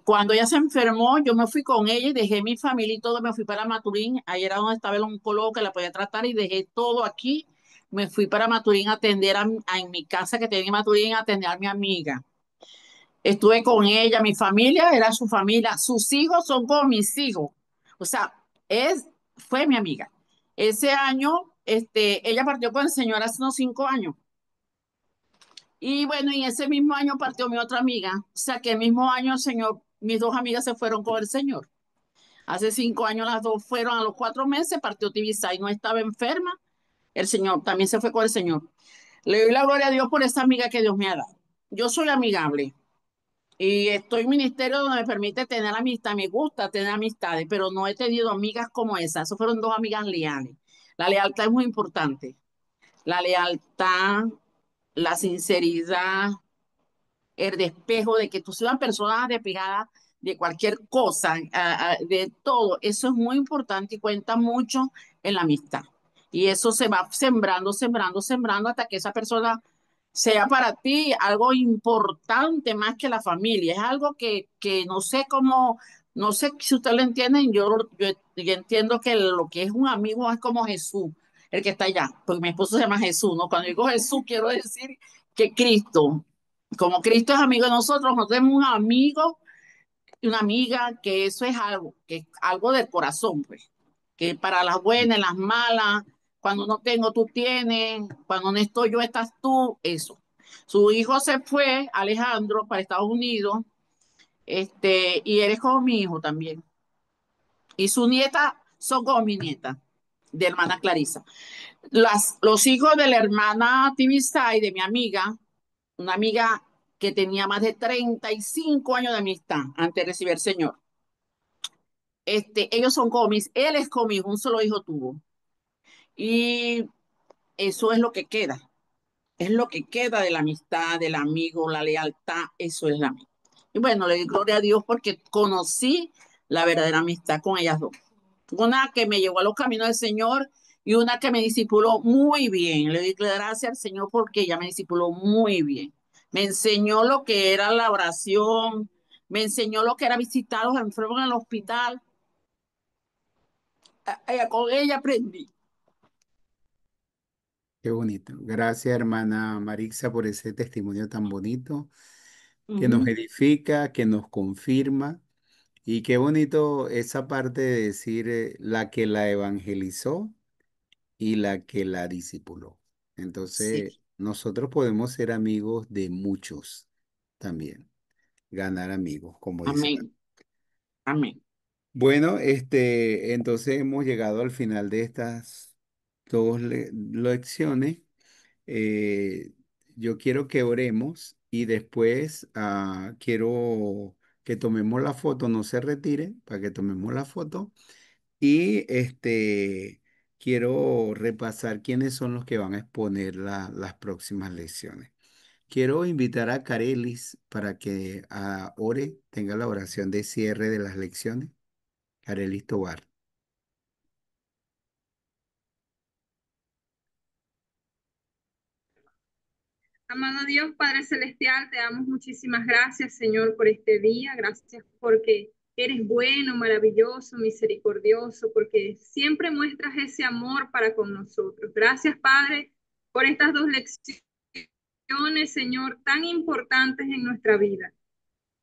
Cuando ella se enfermó, yo me fui con ella y dejé mi familia y todo, me fui para Maturín, ahí era donde estaba el oncólogo que la podía tratar y dejé todo aquí, me fui para Maturín a atender en mi casa que tenía en Maturín, a atender a mi amiga. Estuve con ella, mi familia era su familia, sus hijos son como mis hijos. O sea, fue mi amiga. Ese año, ella partió con el Señor hace unos 5 años. Y bueno, y ese mismo año partió mi otra amiga. O sea, que el mismo año el Señor, mis dos amigas se fueron con el Señor. Hace 5 años las dos fueron, a los 4 meses partió Tibisa y no estaba enferma. El Señor también se fue con el Señor. Le doy la gloria a Dios por esa amiga que Dios me ha dado. Yo soy amigable. Y estoy en un ministerio donde me permite tener amistad, me gusta tener amistades, pero no he tenido amigas como esas. Esas fueron dos amigas leales. La lealtad es muy importante. La lealtad, la sinceridad, el despejo de que tú seas una persona despejada de cualquier cosa, de todo. Eso es muy importante y cuenta mucho en la amistad. Y eso se va sembrando, sembrando, sembrando hasta que esa persona sea para ti algo importante más que la familia. Es algo que no sé cómo, no sé si ustedes lo entienden, yo entiendo que lo que es un amigo es como Jesús, el que está allá, porque mi esposo se llama Jesús, ¿no? Cuando digo Jesús, quiero decir que Cristo, como Cristo es amigo de nosotros, nosotros tenemos un amigo y una amiga que eso es algo, que es algo del corazón, pues, que para las buenas, las malas, cuando no tengo, tú tienes, cuando no estoy yo, estás tú, eso. Su hijo se fue, Alejandro, para Estados Unidos, y eres como mi hijo también. Y su nieta son como mi nieta, de hermana Clarisa. Los hijos de la hermana Tibisa y de mi amiga, una amiga que tenía más de 35 años de amistad antes de recibir el Señor. Ellos son comis, él es comis, un solo hijo tuvo. Y eso es lo que queda. Es lo que queda de la amistad, del amigo, la lealtad, eso es la amistad. Y bueno, le doy gloria a Dios porque conocí la verdadera amistad con ellas dos. Una que me llevó a los caminos del Señor y una que me discipuló muy bien. Le doy gracias al Señor porque ella me discipuló muy bien. Me enseñó lo que era la oración, me enseñó lo que era visitar a los enfermos en el hospital. Con ella aprendí. Qué bonito. Gracias, hermana Marixa, por ese testimonio tan bonito que nos Ujú. edifica, que nos confirma. Y qué bonito esa parte de decir la que la evangelizó y la que la discipuló. Sí, Entonces, nosotros podemos ser amigos de muchos también, ganar amigos, como dice. amén, amén. Bueno, entonces hemos llegado al final de estas dos lecciones. Eh, yo quiero que oremos y después quiero que tomemos la foto, no se retiren, para que tomemos la foto. Y quiero repasar quiénes son los que van a exponer las próximas lecciones. Quiero invitar a Carelis para que ore, tenga la oración de cierre de las lecciones. Carelis Tobar. Amado Dios, Padre Celestial, te damos muchísimas gracias, Señor, por este día. Gracias porque eres bueno, maravilloso, misericordioso, porque siempre muestras ese amor para con nosotros. Gracias, Padre, por estas dos lecciones, Señor, tan importantes en nuestra vida.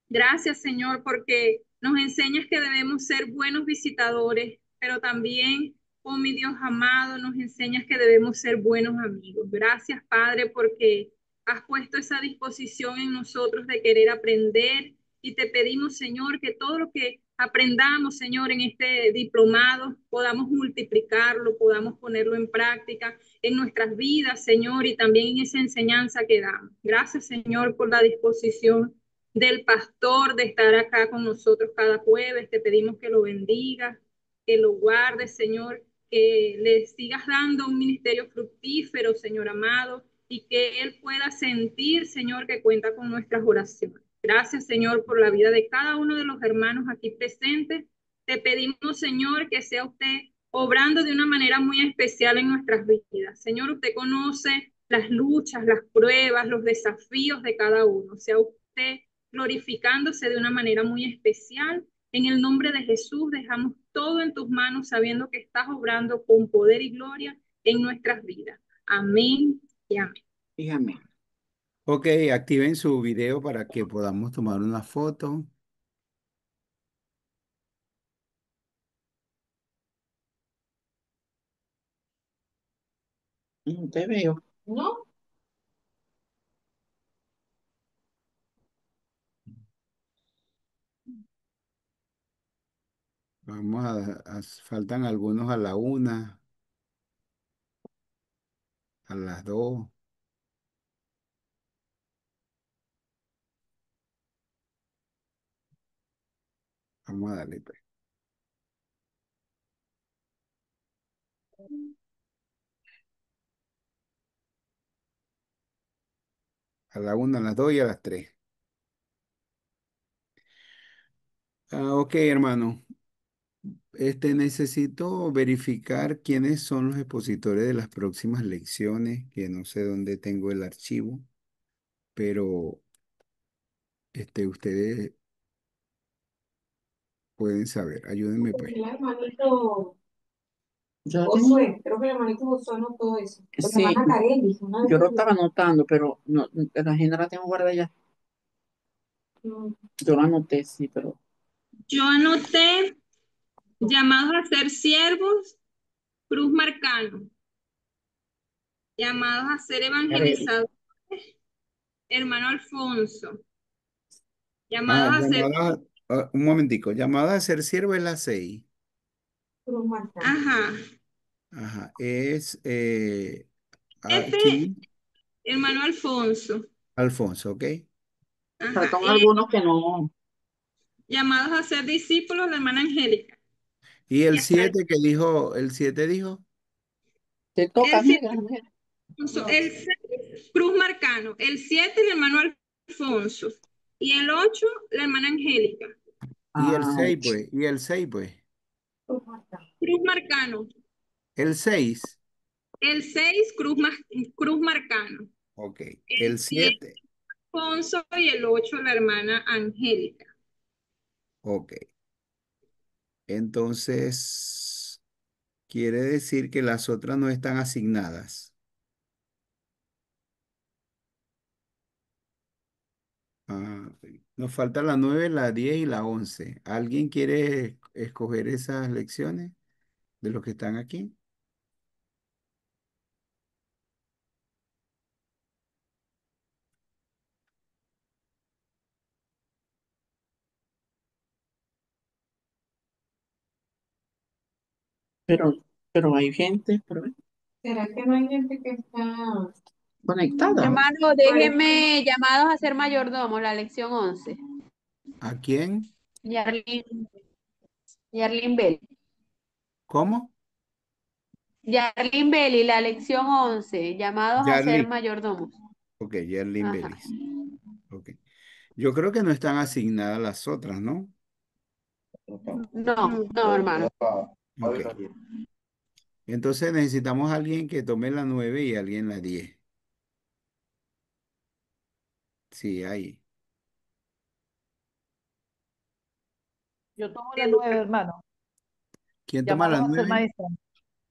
Gracias, Señor, porque nos enseñas que debemos ser buenos visitadores, pero también, oh mi Dios amado, nos enseñas que debemos ser buenos amigos. Gracias, Padre, porque has puesto esa disposición en nosotros de querer aprender y te pedimos, Señor, que todo lo que aprendamos, Señor, en este diplomado, podamos multiplicarlo, podamos ponerlo en práctica en nuestras vidas, Señor, y también en esa enseñanza que damos. Gracias, Señor, por la disposición del pastor de estar acá con nosotros cada jueves. Te pedimos que lo bendigas, que lo guardes, Señor, que le sigas dando un ministerio fructífero, Señor amado, y que él pueda sentir, Señor, que cuenta con nuestras oraciones. Gracias, Señor, por la vida de cada uno de los hermanos aquí presentes. Te pedimos, Señor, que sea usted obrando de una manera muy especial en nuestras vidas. Señor, usted conoce las luchas, las pruebas, los desafíos de cada uno. Sea usted glorificándose de una manera muy especial. En el nombre de Jesús dejamos todo en tus manos, sabiendo que estás obrando con poder y gloria en nuestras vidas. Amén y amén. Y amén. Ok, activen su video para que podamos tomar una foto. Te veo. ¿No? Vamos faltan algunos a la 1, a las 2. Vamos a darle, pues. A la 1, a las 2 y a las 3. Ok, hermano. Necesito verificar quiénes son los expositores de las próximas lecciones, que no sé dónde tengo el archivo, pero ustedes pueden saber. Ayúdenme, pues. El hermanito Yo, Josué, creo que el hermanito Josué anotó eso. La sí, hermana Carelli, una de yo lo ellas. estaba anotando, pero no, la agenda la tengo guardada ya. Mm. Yo lo anoté, sí, pero Yo anoté llamados a ser siervos, Cruz Marcano, llamados a ser Carelli. evangelizadores, hermano Alfonso, Ah, llamados a ser, un momentico. Llamada a ser siervo es la 6. Cruz Marcano. ajá, Ajá. Es F, aquí, hermano Alfonso, Alfonso, ¿ok? ajá, Faltan algunos que no. llamados a ser discípulos, la hermana Angélica. Y el Y hasta 7 que dijo, el 7 dijo, Te toca, el 7, amiga, mujer. el 6, Cruz Marcano, el 7, el hermano Alfonso, y el 8, la hermana Angélica. y el Ah, 6 pues, y el 6 pues, Cruz Marcano. Cruz Marcano, el 6, el 6, Cruz Marcano, ok, el el 7, 7, Alfonso, y el 8, la hermana Angélica. ok. Entonces, quiere decir que las otras no están asignadas. Ah, nos falta la 9, la 10 y la 11. ¿Alguien quiere escoger esas lecciones de los que están aquí? Pero, pero hay gente, ¿será que no hay gente que está conectada? Hermano, déjenme llamados a ser mayordomo, la lección 11. ¿A quién? Yarlin, Yarlin Bell. ¿Cómo? Yarlin Belli, la lección 11, llamados a ser Yarly. mayordomos. Ok, Yarlin Ajá. Belis. Ok. Yo creo que no están asignadas las otras, ¿no? No, no, hermano. Ok. Entonces necesitamos a alguien que tome la 9 y alguien la 10. Sí, ahí. Yo tomo la 9, hermano. ¿Quién toma la Llamados a ser 9? maestra.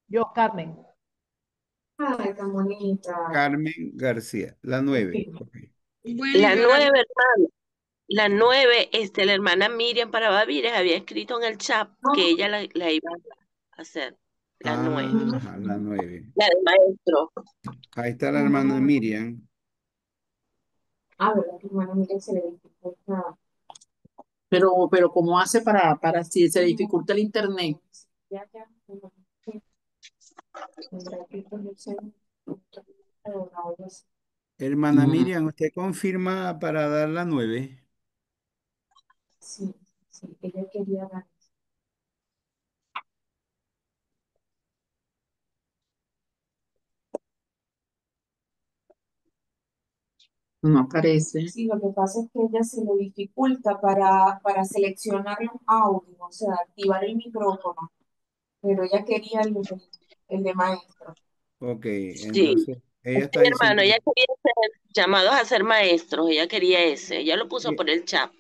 Yo, Carmen. Ay, tan bonita. Carmen García, la 9. Ok. Bueno, La yo la... 9, hermano. La 9, la hermana Miriam Parabavires había escrito en el chat que ella la iba a hacer. La 9. Ajá, la 9. La del maestro. Ahí está la hermana Miriam. Ah, ¿verdad que hermano Miriam se le dificulta? Pero ¿cómo hace para si se dificulta el internet? Ya, ya. Hermana Miriam, ¿usted confirma para dar la 9? Sí, sí, ella quería dar. No aparece. Sí, lo que pasa es que ella se le dificulta para seleccionar los audios, o sea, activar el micrófono, pero ella quería el de maestro. Ok, Sí. entonces ella Sí, está diciendo hermano, ella que quería ser llamados a ser maestros. Ella quería ese. Ella lo puso sí, por el chat.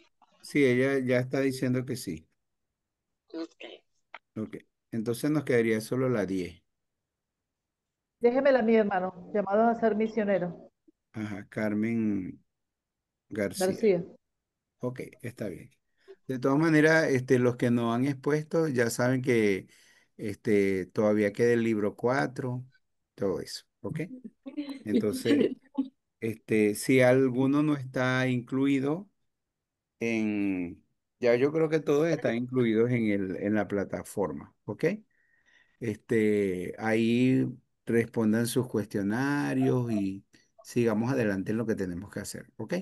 sí, ella ya está diciendo que sí. Ok. Ok, entonces nos quedaría solo la 10. Déjeme la mía, hermano. Llamados a ser misioneros. Ajá, Carmen García. García. Ok, está bien. De todas maneras, los que nos han expuesto ya saben que todavía queda el libro 4, todo eso, ¿ok? Entonces, si alguno no está incluido ya yo creo que todos están incluidos en la plataforma, ¿ok? Ahí respondan sus cuestionarios y sigamos adelante en lo que tenemos que hacer, ¿ok?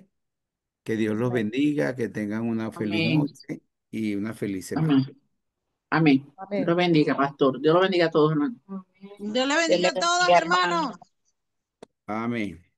Que Dios los bendiga, que tengan una feliz Amén. noche y una feliz semana. Amén. Amén. Dios Amén. lo bendiga, pastor. Dios lo bendiga a todos, hermano. Dios le Dios bendiga le a todos, bendiga, hermano. hermanos. Amén.